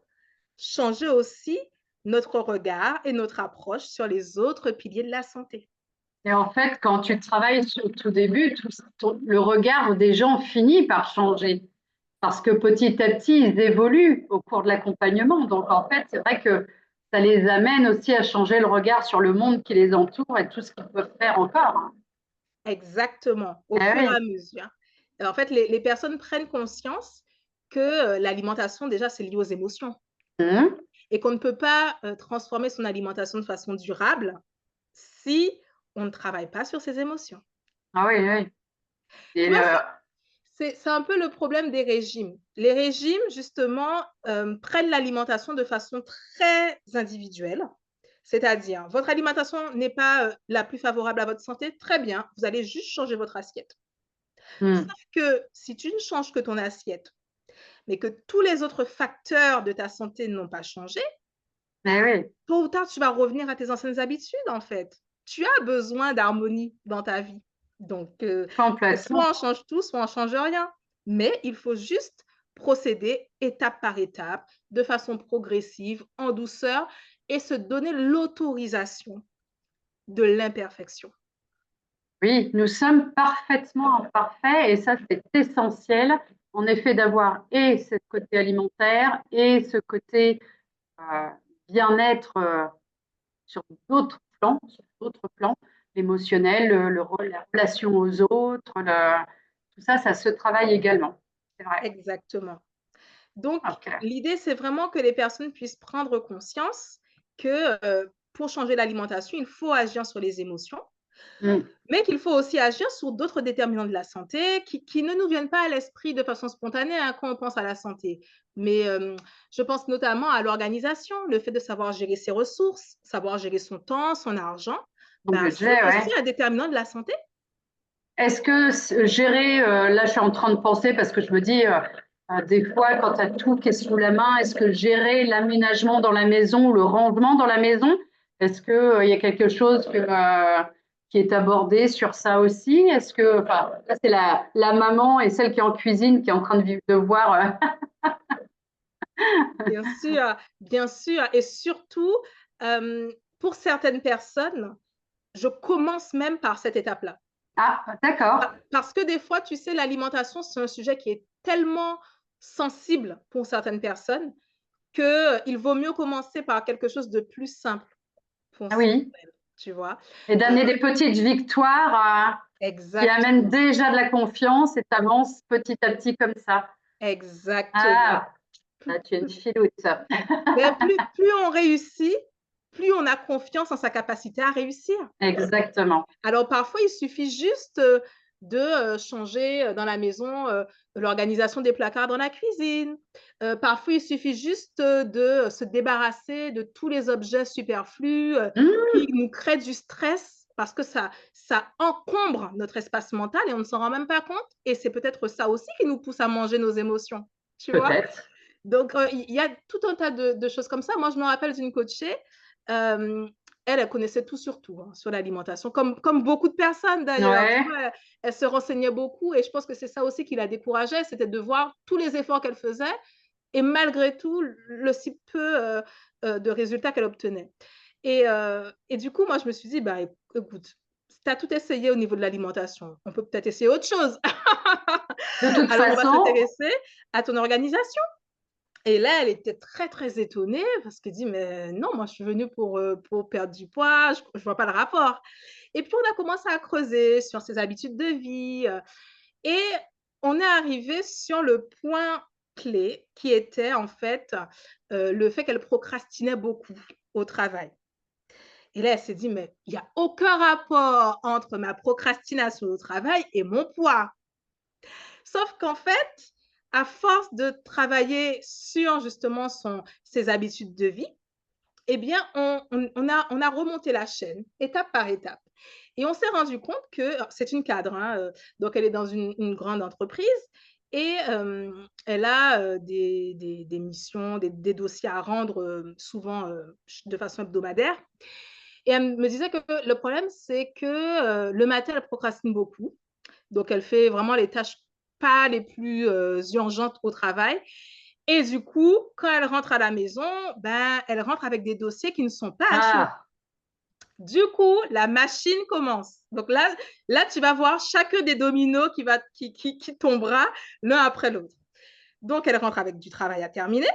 changer aussi notre regard et notre approche sur les autres piliers de la santé. Et en fait, quand tu travailles au tout début, le regard des gens finit par changer. Parce que petit à petit, ils évoluent au cours de l'accompagnement. Donc, en fait, c'est vrai que ça les amène aussi à changer le regard sur le monde qui les entoure et tout ce qu'ils peuvent faire encore. Exactement, au Ah fur et oui. à mesure. En fait, les personnes prennent conscience que l'alimentation, déjà, c'est lié aux émotions Mhm. et qu'on ne peut pas transformer son alimentation de façon durable si on ne travaille pas sur ses émotions. Ah oui, oui. Tu Et vois, c'est un peu le problème des régimes. Les régimes, justement, prennent l'alimentation de façon très individuelle. C'est-à-dire, votre alimentation n'est pas la plus favorable à votre santé, très bien, vous allez juste changer votre assiette. mhm. Sauf que si tu ne changes que ton assiette, mais que tous les autres facteurs de ta santé n'ont pas changé, Eh oui, tôt ou tard, tu vas revenir à tes anciennes habitudes, en fait. Tu as besoin d'harmonie dans ta vie. Donc, c'est complètement. soit on change tout, soit on change rien. Mais il faut juste procéder étape par étape, de façon progressive, en douceur, et se donner l'autorisation de l'imperfection. Oui, nous sommes parfaitement imparfaits et ça, c'est essentiel, en effet, d'avoir et ce côté alimentaire et ce côté euh, bien-être sur d'autres plans, l'émotionnel, la relation aux autres, tout ça, ça se travaille également. C'est vrai. Exactement. Donc, Ok. l'idée, c'est vraiment que les personnes puissent prendre conscience que pour changer l'alimentation, il faut agir sur les émotions, Mm. mais qu'il faut aussi agir sur d'autres déterminants de la santé qui ne nous viennent pas à l'esprit de façon spontanée hein, quand on pense à la santé. Mais je pense notamment à l'organisation, le fait de savoir gérer ses ressources, savoir gérer son temps, son argent, Ton bah, c'est budget, aussi ouais. un déterminant de la santé. Est-ce que gérer, là je suis en train de penser parce que je me dis, des fois quand tu as tout qui est sous la main, est-ce que gérer l'aménagement dans la maison ou le rangement dans la maison, est-ce qu'il y a quelque chose qui est abordé sur ça aussi? Est-ce que, enfin, là c'est la maman et celle qui est en cuisine qui est en train de voir. Bien sûr. Et surtout, pour certaines personnes, je commence même par cette étape-là. Ah, d'accord. Parce que des fois, tu sais, l'alimentation, c'est un sujet qui est tellement sensible pour certaines personnes qu'il vaut mieux commencer par quelque chose de plus simple pour Ah oui. certaines, tu vois. Et Euh, donner des petites victoires qui amènent exactement, déjà de la confiance et tu avances petit à petit comme ça. exactement. Ah, ah, tu es une filoute. Mais plus on réussit, plus on a confiance en sa capacité à réussir. Exactement. Alors parfois, il suffit juste de changer dans la maison l'organisation des placards dans la cuisine. Parfois, il suffit juste de se débarrasser de tous les objets superflus Mmh, qui nous créent du stress parce que ça encombre notre espace mental et on ne s'en rend même pas compte. Et c'est peut-être ça aussi qui nous pousse à manger nos émotions, tu vois? peut-être. Donc, il y a tout un tas de choses comme ça. Moi, je me rappelle d'une coachée, hem, elle connaissait tout sur tout, hein, sur l'alimentation, comme beaucoup de personnes d'ailleurs, tu Ouais, vois? Elle se renseignait beaucoup et je pense que c'est ça aussi qui la décourageait, c'était de voir tous les efforts qu'elle faisait et malgré tout, le si peu, de résultats qu'elle obtenait. Et du coup, moi, je me suis dit: «Bah, écoute, tu as tout essayé au niveau de l'alimentation, on peut peut-être essayer autre chose. de toute Alors on va façon, s'intéresser à ton organisation». Et là, elle était très, très étonnée parce qu'elle dit: «Mais non, moi, je suis venue pour perdre du poids, je vois pas le rapport». Et puis, on a commencé à creuser sur ses habitudes de vie, et on est arrivé sur le point clé qui était en fait le fait qu'elle procrastinait beaucoup au travail. Et là, elle s'est dit, mais il n'y a aucun rapport entre ma procrastination au travail et mon poids. Sauf qu'en fait, à force de travailler sur justement ses habitudes de vie, eh bien, on a remonté la chaîne étape par étape. Et on s'est rendu compte que c'est une cadre, hein, donc elle est dans une grande entreprise et elle a des missions, des dossiers à rendre souvent de façon hebdomadaire. Et elle me disait que le problème, c'est que le matin, elle procrastine beaucoup. Donc, elle fait vraiment les tâches pas les plus urgentes au travail. Et du coup, quand elle rentre à la maison, ben, elle rentre avec des dossiers qui ne sont pas achevés. Ah, Du coup, la machine commence. Donc là, tu vas voir chacun des dominos qui tombera l'un après l'autre. Donc, elle rentre avec du travail à terminer.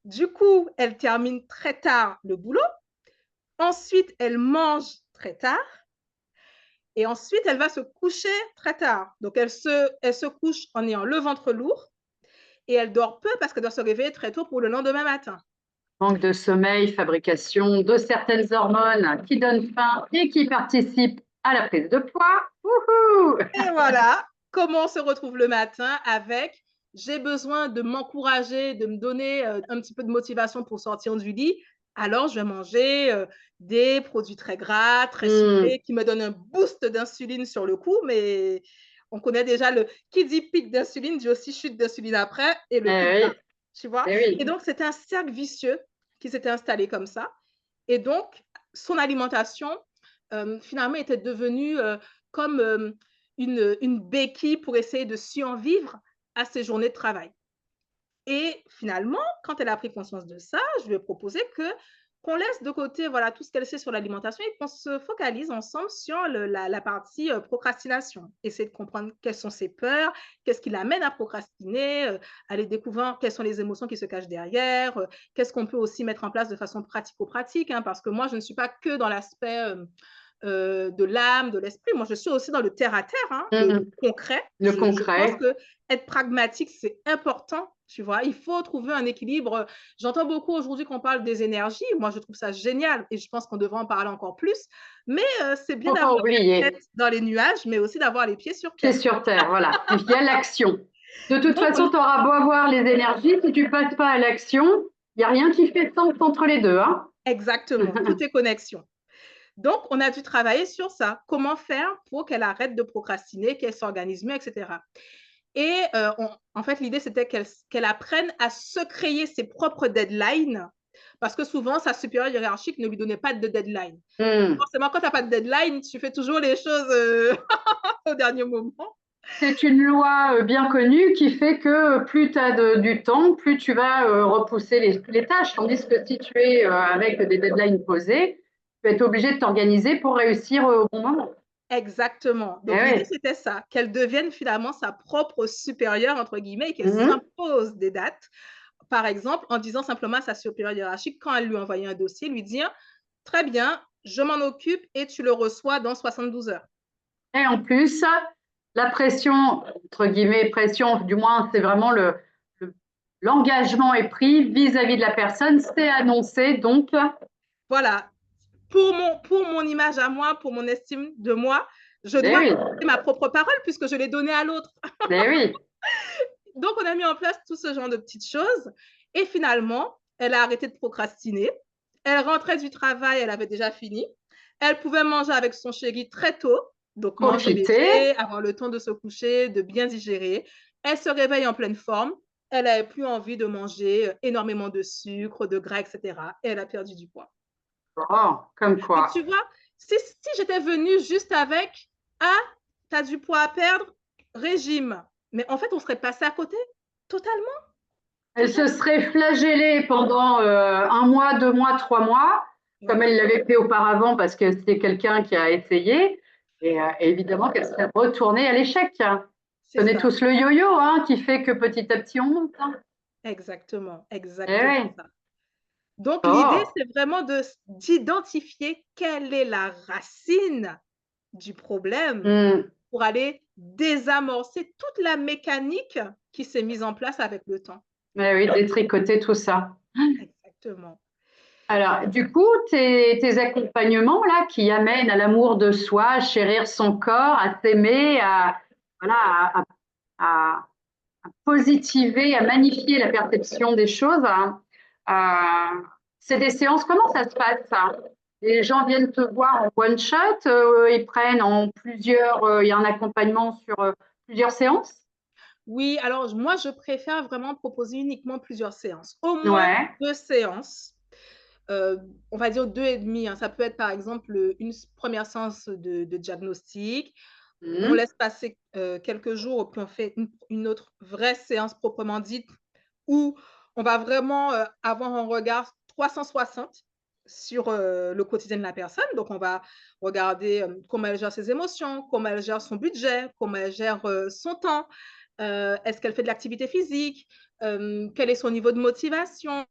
Du coup, elle termine très tard le boulot. Ensuite, elle mange très tard. Et ensuite, elle va se coucher très tard. Donc, elle se couche en ayant le ventre lourd et elle dort peu parce qu'elle doit se réveiller très tôt pour le lendemain matin. manque de sommeil, fabrication de certaines hormones qui donnent faim et qui participent à la prise de poids. Wouhou! Et voilà comment on se retrouve le matin avec j'ai besoin de m'encourager, de me donner un petit peu de motivation pour sortir du lit. Alors, je vais manger des produits très gras, très sucrés, qui me donnent un boost d'insuline sur le coup, mais on connaît déjà qui dit pic d'insuline, dit aussi chute d'insuline après et le pic Eh bas, oui, tu vois. eh oui. Et donc, c'était un cercle vicieux qui s'était installé comme ça. Et donc, son alimentation, finalement, était devenue comme une béquille pour essayer de survivre à ses journées de travail. Et finalement, quand elle a pris conscience de ça, je lui ai proposé qu'on laisse de côté voilà, tout ce qu'elle sait sur l'alimentation et qu'on se focalise ensemble sur la partie procrastination. Essayer de comprendre quelles sont ses peurs, qu'est-ce qui l'amène à procrastiner, aller découvrir quelles sont les émotions qui se cachent derrière, qu'est-ce qu'on peut aussi mettre en place de façon pratico-pratique, hein, parce que moi, je ne suis pas que dans l'aspect de l'âme, de l'esprit. Moi, je suis aussi dans le terre-à-terre, hein, le concret. Le Je pense concret. que être pragmatique, c'est important, tu vois. Il faut trouver un équilibre. J'entends beaucoup aujourd'hui qu'on parle des énergies. Moi, je trouve ça génial et je pense qu'on devrait en parler encore plus. Mais c'est bien Faut pas d'avoir la oublier. tête dans les nuages, mais aussi d'avoir les pieds sur Pieds terre. sur terre, voilà. Il y a l'action. De toute Donc, façon, tu auras beau avoir les énergies, si tu passes pas à l'action, il n'y a rien qui fait sens entre les deux. Hein. exactement, tout est connexion. Donc, on a dû travailler sur ça. Comment faire pour qu'elle arrête de procrastiner, qu'elle s'organise mieux, etc. Et en fait, l'idée, c'était qu'elle apprenne à se créer ses propres deadlines parce que souvent, sa supérieure hiérarchique ne lui donnait pas de deadline. Forcément, quand tu n'as pas de deadline, tu fais toujours les choses au dernier moment. C'est une loi bien connue qui fait que plus tu as du temps, plus tu vas repousser les tâches. Tandis que si tu es avec des deadlines posées, tu vas être obligé de t'organiser pour réussir au bon moment. Exactement. Eh Donc, l'idée, oui. c'était ça, qu'elle devienne finalement sa propre supérieure, entre guillemets, et qu'elle Mhm. s'impose des dates. Par exemple, en disant simplement à sa supérieure hiérarchique, quand elle lui envoyait un dossier, lui dire, très bien, je m'en occupe et tu le reçois dans 72 heures. Et en plus, la pression, entre guillemets, pression, du moins, c'est vraiment l'engagement est pris vis-à-vis de la personne, c'est annoncé, donc, Voilà. Pour mon image à moi, pour mon estime de moi, je eh dois oui, respecter ma propre parole puisque je l'ai donnée à l'autre. eh oui. Donc, on a mis en place tout ce genre de petites choses. Et finalement, elle a arrêté de procrastiner. Elle rentrait du travail, elle avait déjà fini. Elle pouvait manger avec son chéri très tôt, donc manger Profiter. léger, avoir le temps de se coucher, de bien digérer. Elle se réveille en pleine forme. Elle n'avait plus envie de manger énormément de sucre, de gras, etc. Et elle a perdu du poids. Oh, comme Donc, quoi. tu vois, si j'étais venue juste avec ah, tu as du poids à perdre, régime. Mais en fait, on serait passé à côté totalement. Elle se serait flagellée pendant un mois, 2 mois, 3 mois, comme Voilà, elle l'avait fait auparavant, parce que c'est quelqu'un qui a essayé, et évidemment qu'elle serait retournée à l'échec. On c'est connaît ça. tous le yo-yo, hein, qui fait que petit à petit on monte. Hein. Exactement, Eh exactement oui. ça. Donc, l'idée, Oh. c'est vraiment d'identifier quelle est la racine du problème Mm. pour aller désamorcer toute la mécanique qui s'est mise en place avec le temps. Mais oui, détricoter tout ça. Exactement. Alors, du coup, tes accompagnements là qui amènent à l'amour de soi, à chérir son corps, à s'aimer, voilà, à positiver, à magnifier la perception des choses, hein, c'est des séances, comment ça se passe ça? Les gens viennent te voir en one shot, ils prennent en plusieurs, il y a un accompagnement sur plusieurs séances? Oui, alors moi, je préfère vraiment proposer uniquement plusieurs séances. Au moins Ouais. 2 séances, on va dire 2 et demi, hein. Ça peut être, par exemple, une première séance de diagnostic. On Mmh. laisse passer, quelques jours, puis on fait une autre vraie séance proprement dite, où on va vraiment, avoir un regard 360 sur, le quotidien de la personne. Donc on va regarder, comment elle gère ses émotions, comment elle gère son budget, comment elle gère, son temps. Est-ce qu'elle fait de l'activité physique? Quel est son niveau de motivation?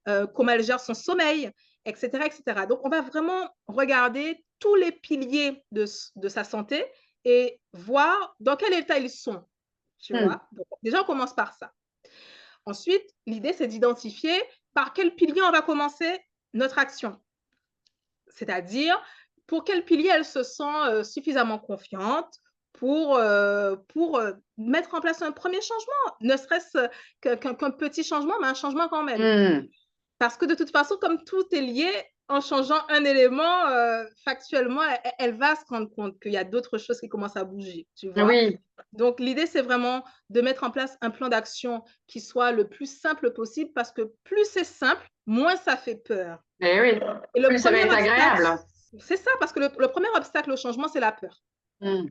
Comment elle gère son sommeil? Et cetera, et cetera. Donc on va vraiment regarder tous les piliers de sa santé et voir dans quel état ils sont, tu Mmh. vois? Donc déjà, on commence par ça. Ensuite, l'idée, c'est d'identifier par quel pilier on va commencer notre action. C'est-à-dire, pour quel pilier elle se sent, suffisamment confiante pour, mettre en place un premier changement, ne serait-ce qu'un petit changement, mais un changement quand même. Mmh. Parce que de toute façon, comme tout est lié, en changeant un élément, factuellement, elle va se rendre compte qu'il y a d'autres choses qui commencent à bouger, tu vois? Oui. Donc l'idée, c'est vraiment de mettre en place un plan d'action qui soit le plus simple possible parce que plus c'est simple, moins ça fait peur. Et oui, Et le plus ça va premier être obstacle, agréable. c'est ça, parce que le premier obstacle au changement, c'est la peur. Mmh.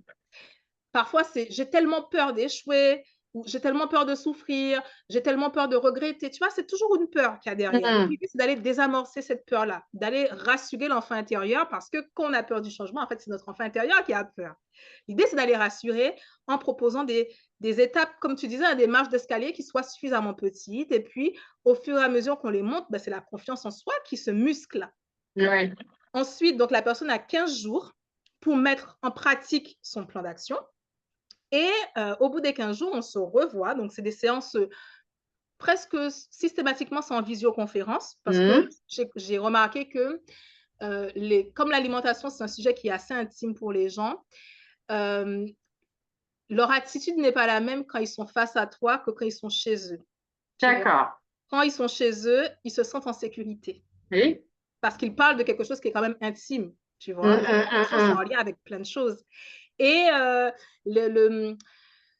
Parfois, c'est j'ai tellement peur d'échouer ou j'ai tellement peur de souffrir, j'ai tellement peur de regretter. Tu vois, c'est toujours une peur qu'il y a derrière. Donc, Mmh. l'idée, c'est d'aller désamorcer cette peur-là, d'aller rassurer l'enfant intérieur parce que quand on a peur du changement, en fait, c'est notre enfant intérieur qui a peur. L'idée, c'est d'aller rassurer en proposant des étapes, comme tu disais, des marches d'escalier qui soient suffisamment petites. Et puis, au fur et à mesure qu'on les monte, ben, c'est la confiance en soi qui se muscle. Oui. Ensuite, donc, la personne a 15 jours pour mettre en pratique son plan d'action. Et au bout des 15 jours, on se revoit. Donc, c'est des séances presque systématiquement, c'est en visioconférence parce que Mmh. j'ai remarqué que comme l'alimentation, c'est un sujet qui est assez intime pour les gens, euh, leur attitude n'est pas la même quand ils sont face à toi que quand ils sont chez eux. Tu vois, D'accord. quand ils sont chez eux, ils se sentent en sécurité Oui. parce qu'ils parlent de quelque chose qui est quand même intime. Tu Mmh, vois, l'alimentation, c'est mmh, en lien avec plein de choses. Et le,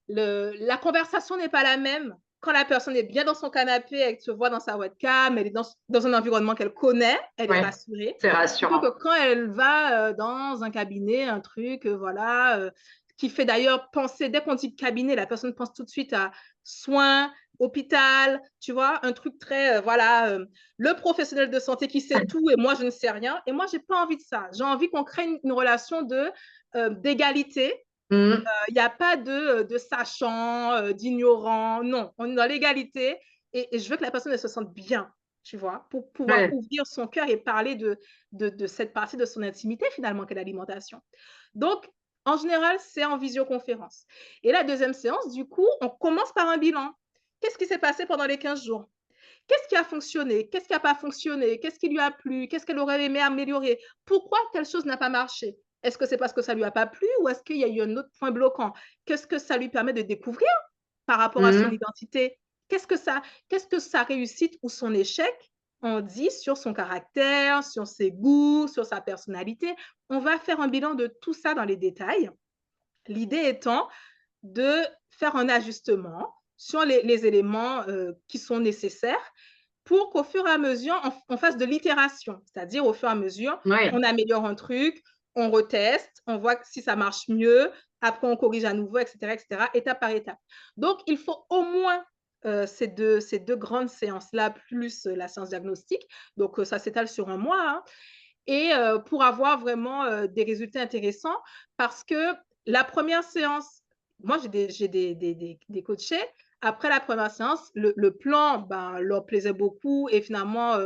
le, la conversation n'est pas la même quand la personne est bien dans son canapé, elle se voit dans sa webcam, elle est dans un environnement qu'elle connaît, elle est oui, rassurée, c'est plutôt que rassurant. quand elle va dans un cabinet, un truc, voilà, qui fait d'ailleurs penser, dès qu'on dit cabinet, la personne pense tout de suite à soins, hôpital, tu vois, un truc très, voilà, le professionnel de santé qui sait tout et moi, je ne sais rien. Et moi, je n'ai pas envie de ça. J'ai envie qu'on crée une relation d'égalité. Mmh. Il n'y a pas de sachant, d'ignorant. Non, on est dans l'égalité et je veux que la personne elle se sente bien, tu vois, pour pouvoir Oui. ouvrir son cœur et parler de cette partie de son intimité finalement qu'est l'alimentation. Donc, en général, c'est en visioconférence. Et la deuxième séance, du coup, on commence par un bilan. Qu'est-ce qui s'est passé pendant les 15 jours? Qu'est-ce qui a fonctionné? Qu'est-ce qui n'a pas fonctionné? Qu'est-ce qui lui a plu? Qu'est-ce qu'elle aurait aimé améliorer? Pourquoi telle chose n'a pas marché? Est-ce que c'est parce que ça lui a pas plu ou est-ce qu'il y a eu un autre point bloquant? Qu'est-ce que ça lui permet de découvrir par rapport à son Mmh. identité? Qu'est-ce que sa réussite ou son échec en dit sur son caractère, sur ses goûts, sur sa personnalité? On va faire un bilan de tout ça dans les détails. L'idée étant de faire un ajustement sur les éléments qui sont nécessaires pour qu'au fur et à mesure, on fasse de l'itération. C'est-à-dire, au fur et à mesure, Oui. on améliore un truc, on reteste, on voit si ça marche mieux, après on corrige à nouveau, etc., étape par étape. Donc, il faut au moins ces deux grandes séances-là, plus la séance diagnostique. Donc, ça s'étale sur un mois. Hein, et pour avoir vraiment des résultats intéressants parce que la première séance, moi j'ai des coachés, après la première séance, le plan ben, leur plaisait beaucoup et finalement,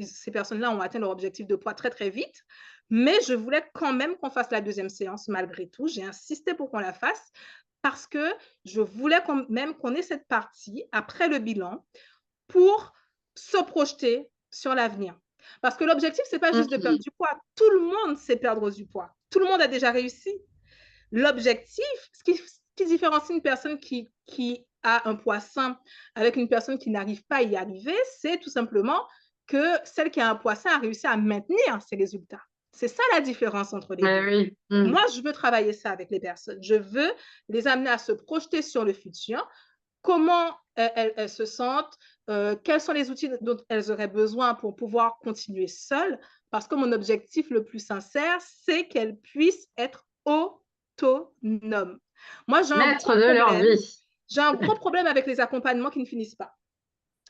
ces personnes-là ont atteint leur objectif de poids très très vite. Mais je voulais quand même qu'on fasse la deuxième séance malgré tout. J'ai insisté pour qu'on la fasse parce que je voulais même qu'on ait cette partie après le bilan pour se projeter sur l'avenir. Parce que l'objectif, c'est pas juste de perdre du poids. Tout le monde sait perdre du poids. Tout le monde a déjà réussi. L'objectif, ce qui différencie une personne qui a un poids sain avec une personne qui n'arrive pas à y arriver, c'est tout simplement que celle qui a un poids sain a réussi à maintenir ses résultats. C'est ça la différence entre les deux. Oui. Moi, je veux travailler ça avec les personnes. Je veux les amener à se projeter sur le futur, comment elles se sentent, quels sont les outils dont elles auraient besoin pour pouvoir continuer seules, parce que mon objectif le plus sincère, c'est qu'elles puissent être autonomes. Moi, Maître de leur vie. j'ai un gros problème avec les accompagnements qui ne finissent pas.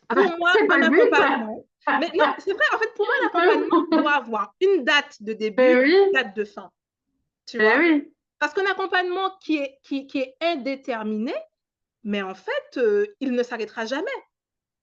Ah Pour bah, moi, c'est pas un le but. accompagnement, mais non, c'est vrai, en fait, pour moi, l'accompagnement doit avoir une date de début, une date de fin. Tu vois? Oui. Parce qu'un accompagnement qui est indéterminé, mais en fait, il ne s'arrêtera jamais.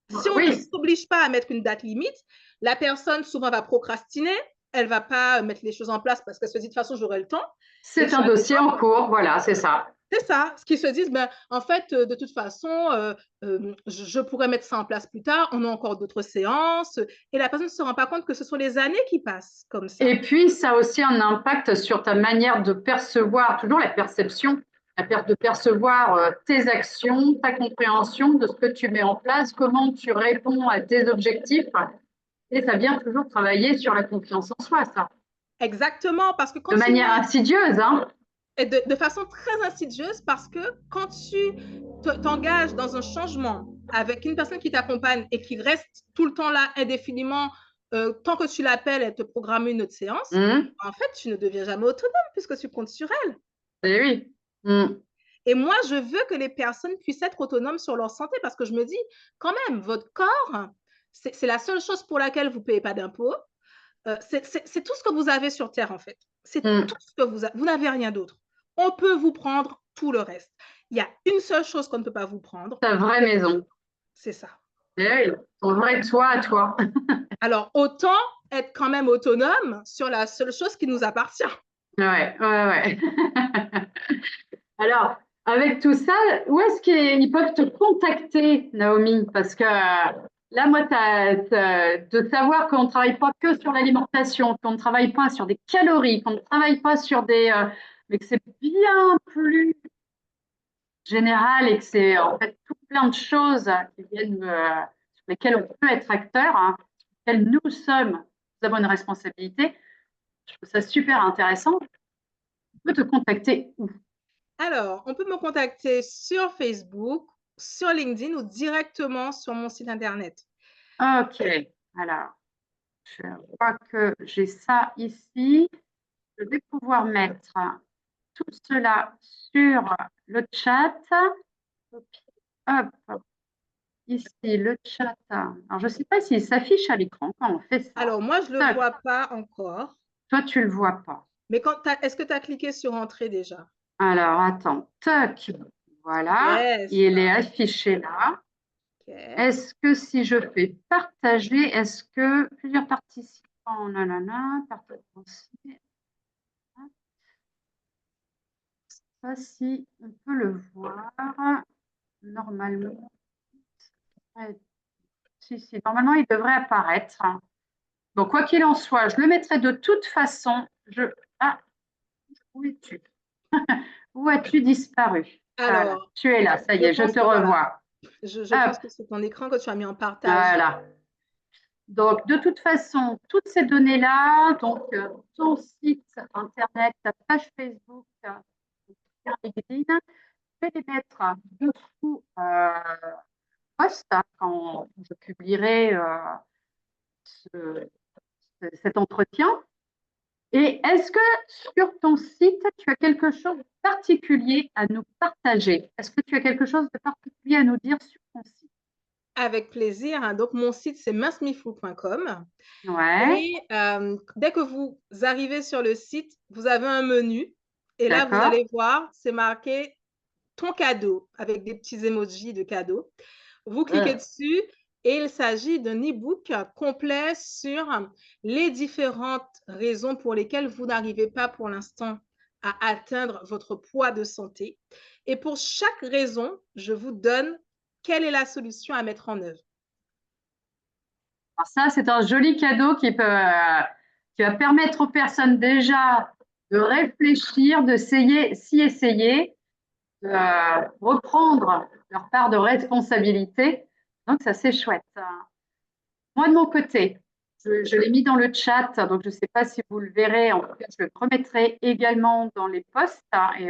Si on ne s'oblige pas à mettre une date limite, la personne souvent va procrastiner, elle ne va pas mettre les choses en place parce qu'elle se dit de toute façon, j'aurai le temps. C'est un dossier en cours, voilà, c'est ça. C'est ça, ce qu'ils se disent, ben, en fait, de toute façon, je pourrais mettre ça en place plus tard, on a encore d'autres séances, et la personne ne se rend pas compte que ce sont les années qui passent comme ça. Et puis, ça a aussi un impact sur ta manière de percevoir, toujours la perception, de percevoir tes actions, ta compréhension de ce que tu mets en place, comment tu réponds à tes objectifs. Et ça vient toujours travailler sur la confiance en soi, ça. Exactement, parce que quand de manière insidieuse, hein. Et de façon très insidieuse, parce que quand tu t'engages dans un changement avec une personne qui t'accompagne et qui reste tout le temps là indéfiniment, tant que tu l'appelles, elle te programme une autre séance, en fait, tu ne deviens jamais autonome puisque tu comptes sur elle. Et oui. Et moi, je veux que les personnes puissent être autonomes sur leur santé parce que je me dis, quand même, votre corps, c'est la seule chose pour laquelle vous ne payez pas d'impôts. C'est tout ce que vous avez sur Terre, en fait. C'est tout ce que vous n'avez rien d'autre. On peut vous prendre tout le reste. Il y a une seule chose qu'on ne peut pas vous prendre. Ta vraie maison. C'est ça. Et oui, ton vrai toi à toi. Alors, autant être quand même autonome sur la seule chose qui nous appartient. Ouais. Alors, avec tout ça, où est-ce qu'ils peuvent te contacter, Naomi? Parce que là, moi, de savoir qu'on ne travaille pas que sur l'alimentation, qu'on ne travaille pas sur des calories, qu'on ne travaille pas sur mais que c'est bien plus général et que c'est en fait tout plein de choses qui viennent, sur lesquelles on peut être acteur, hein, sur lesquelles nous avons une responsabilité. Je trouve ça super intéressant. On peut te contacter où? Alors, on peut me contacter sur Facebook, sur LinkedIn ou directement sur mon site internet. Ok, alors, je vois que j'ai ça ici. Je vais pouvoir mettre tout cela sur le chat. Hop, ici, le chat. Alors, je ne sais pas s'il s'affiche à l'écran quand on fait ça. Alors, moi, je ne le vois pas encore. Toi, tu ne le vois pas. Mais est-ce que tu as cliqué sur Entrée déjà? Alors, attends. Toc. Voilà. Yes. Il est affiché là. Okay. Est-ce que si je fais partager, est-ce que plusieurs participants, partager. Ça, si on peut le voir, normalement, normalement, il devrait apparaître. Donc, quoi qu'il en soit, je le mettrai de toute façon. Ah, où es-tu? Où as-tu disparu? Alors, voilà. Tu es là, ça y est, je te revois. Voilà. Je pense que c'est ton écran que tu as mis en partage. Voilà. Donc, de toute façon, toutes ces données-là, donc ton site internet, ta page Facebook, LinkedIn, je vais les mettre dessous post quand je publierai cet entretien. Et est-ce que sur ton site, tu as quelque chose de particulier à nous partager? Est-ce que tu as quelque chose de particulier à nous dire sur ton site? Avec plaisir. Hein. Donc, mon site, c'est mincemifou.com. Ouais. Et dès que vous arrivez sur le site, vous avez un menu. Et là, vous allez voir, c'est marqué ton cadeau avec des petits emojis de cadeau. Vous cliquez dessus et il s'agit d'un e-book complet sur les différentes raisons pour lesquelles vous n'arrivez pas pour l'instant à atteindre votre poids de santé. Et pour chaque raison, je vous donne quelle est la solution à mettre en œuvre. Alors ça, c'est un joli cadeau qui va permettre aux personnes déjà de réfléchir, s'y essayer, de reprendre leur part de responsabilité. Donc, ça, c'est chouette. Moi, de mon côté, je l'ai mis dans le chat, donc je ne sais pas si vous le verrez. En tout cas, je le remettrai également dans les posts. Et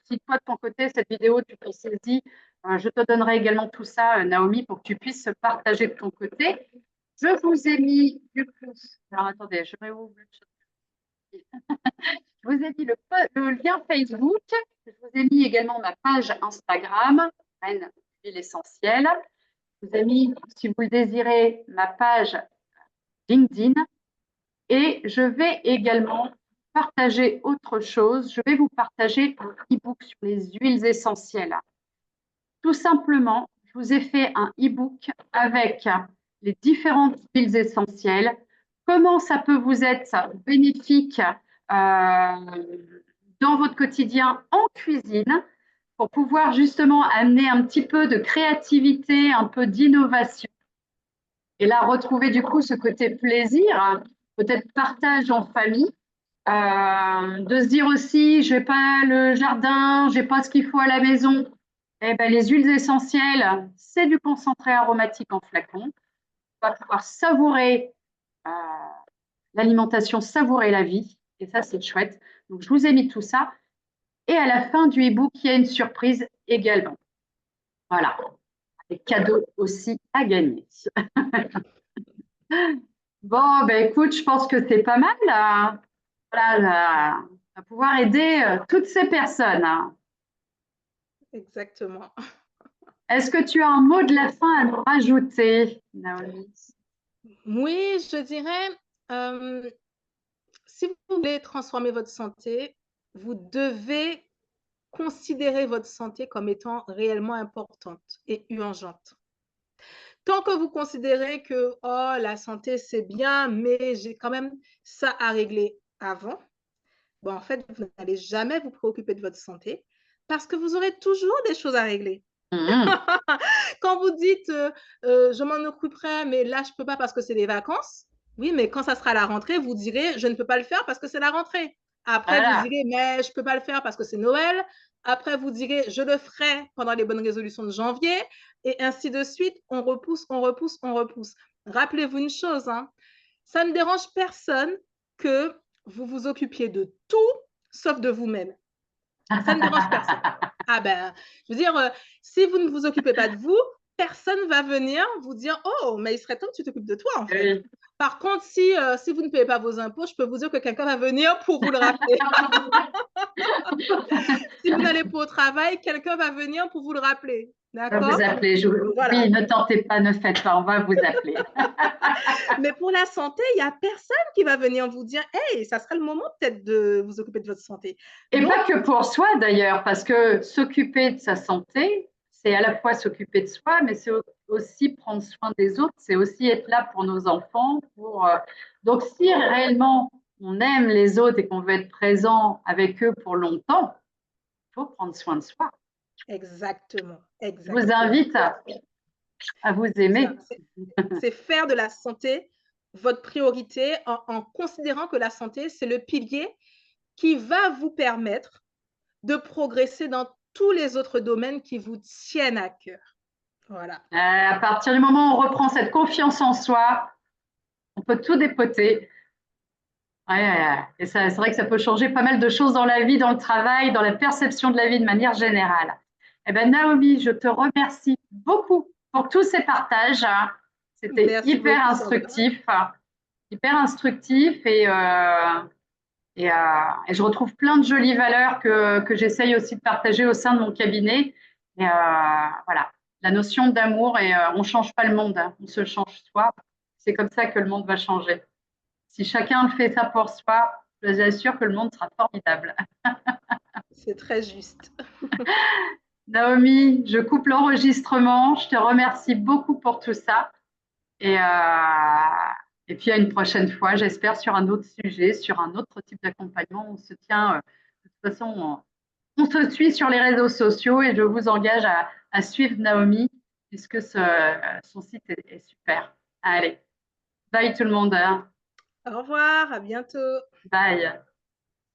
si toi, de ton côté, cette vidéo, tu t'en saisis, je te donnerai également tout ça, Naomi, pour que tu puisses partager de ton côté. Je vous ai mis, du coup, alors attendez, je réouvre le chat. Je vous ai mis le lien Facebook. Je vous ai mis également ma page Instagram, Reine Huile Essentielle. Je vous ai mis, si vous le désirez, ma page LinkedIn. Et je vais également partager autre chose. Je vais vous partager un e-book sur les huiles essentielles. Tout simplement, je vous ai fait un e-book avec les différentes huiles essentielles, comment ça peut vous être bénéfique dans votre quotidien en cuisine pour pouvoir justement amener un petit peu de créativité, un peu d'innovation. Et là, retrouver du coup ce côté plaisir, peut-être partage en famille, de se dire aussi, je n'ai pas le jardin, je n'ai pas ce qu'il faut à la maison. Eh ben, les huiles essentielles, c'est du concentré aromatique en flacon. On va pouvoir savourer l'alimentation, savourer la vie. Et ça, c'est chouette. Donc, je vous ai mis tout ça. Et à la fin du e-book, il y a une surprise également. Voilà. Des cadeaux aussi à gagner. Bon, ben écoute, je pense que c'est pas mal. Voilà, à pouvoir aider toutes ces personnes. Exactement. Est-ce que tu as un mot de la fin à nous rajouter, Naomi? Oui, je dirais, si vous voulez transformer votre santé, vous devez considérer votre santé comme étant réellement importante et urgente. Tant que vous considérez que oh, la santé, c'est bien, mais j'ai quand même ça à régler avant, bon, en fait, vous n'allez jamais vous préoccuper de votre santé parce que vous aurez toujours des choses à régler. Mmh. Quand vous dites je m'en occuperai, mais là, je ne peux pas parce que c'est les vacances, oui, mais quand ça sera la rentrée, vous direz je ne peux pas le faire parce que c'est la rentrée. Après, vous Voilà. direz mais je ne peux pas le faire parce que c'est Noël. Après, vous direz je le ferai pendant les bonnes résolutions de janvier. Et ainsi de suite, on repousse, on repousse, on repousse. Rappelez-vous une chose, hein, ça ne dérange personne que vous vous occupiez de tout sauf de vous-même. Ça ne dérange personne. Ah ben, je veux dire, si vous ne vous occupez pas de vous, personne va venir vous dire oh, mais il serait temps que tu t'occupes de toi en fait. Oui. Par contre, si vous ne payez pas vos impôts, je peux vous dire que quelqu'un va venir pour vous le rappeler. Si vous n'allez pas au travail, quelqu'un va venir pour vous le rappeler. On va vous D'accord? appeler. Voilà. Oui, ne tentez pas, ne faites pas, on va vous appeler. Mais pour la santé, il n'y a personne qui va venir vous dire hey, ça serait le moment peut-être de vous occuper de votre santé. Et Donc, pas que pour soi d'ailleurs, parce que s'occuper de sa santé, c'est à la fois s'occuper de soi, mais c'est aussi prendre soin des autres, c'est aussi être là pour nos enfants. Donc, si réellement on aime les autres et qu'on veut être présent avec eux pour longtemps, il faut prendre soin de soi. exactement. Je vous invite à vous aimer. C'est faire de la santé votre priorité en considérant que la santé, c'est le pilier qui va vous permettre de progresser dans tous les autres domaines qui vous tiennent à cœur. Voilà. À partir du moment où on reprend cette confiance en soi, on peut tout dépoter. Ouais, et ça, c'est vrai que ça peut changer pas mal de choses dans la vie, dans le travail, dans la perception de la vie de manière générale. Eh bien, Naomi, je te remercie beaucoup pour tous ces partages. C'était hyper instructif, et je retrouve plein de jolies valeurs que j'essaye aussi de partager au sein de mon cabinet. Et voilà, la notion d'amour, et on ne change pas le monde, hein, on se change soi. C'est comme ça que le monde va changer. Si chacun fait ça pour soi, je vous assure que le monde sera formidable. C'est très juste. Naomi, je coupe l'enregistrement. Je te remercie beaucoup pour tout ça. Et, puis à une prochaine fois, j'espère, sur un autre sujet, sur un autre type d'accompagnement. On se tient toute façon, on se suit sur les réseaux sociaux et je vous engage à suivre Naomi puisque son site est super. Allez, bye tout le monde. Au revoir, à bientôt. Bye.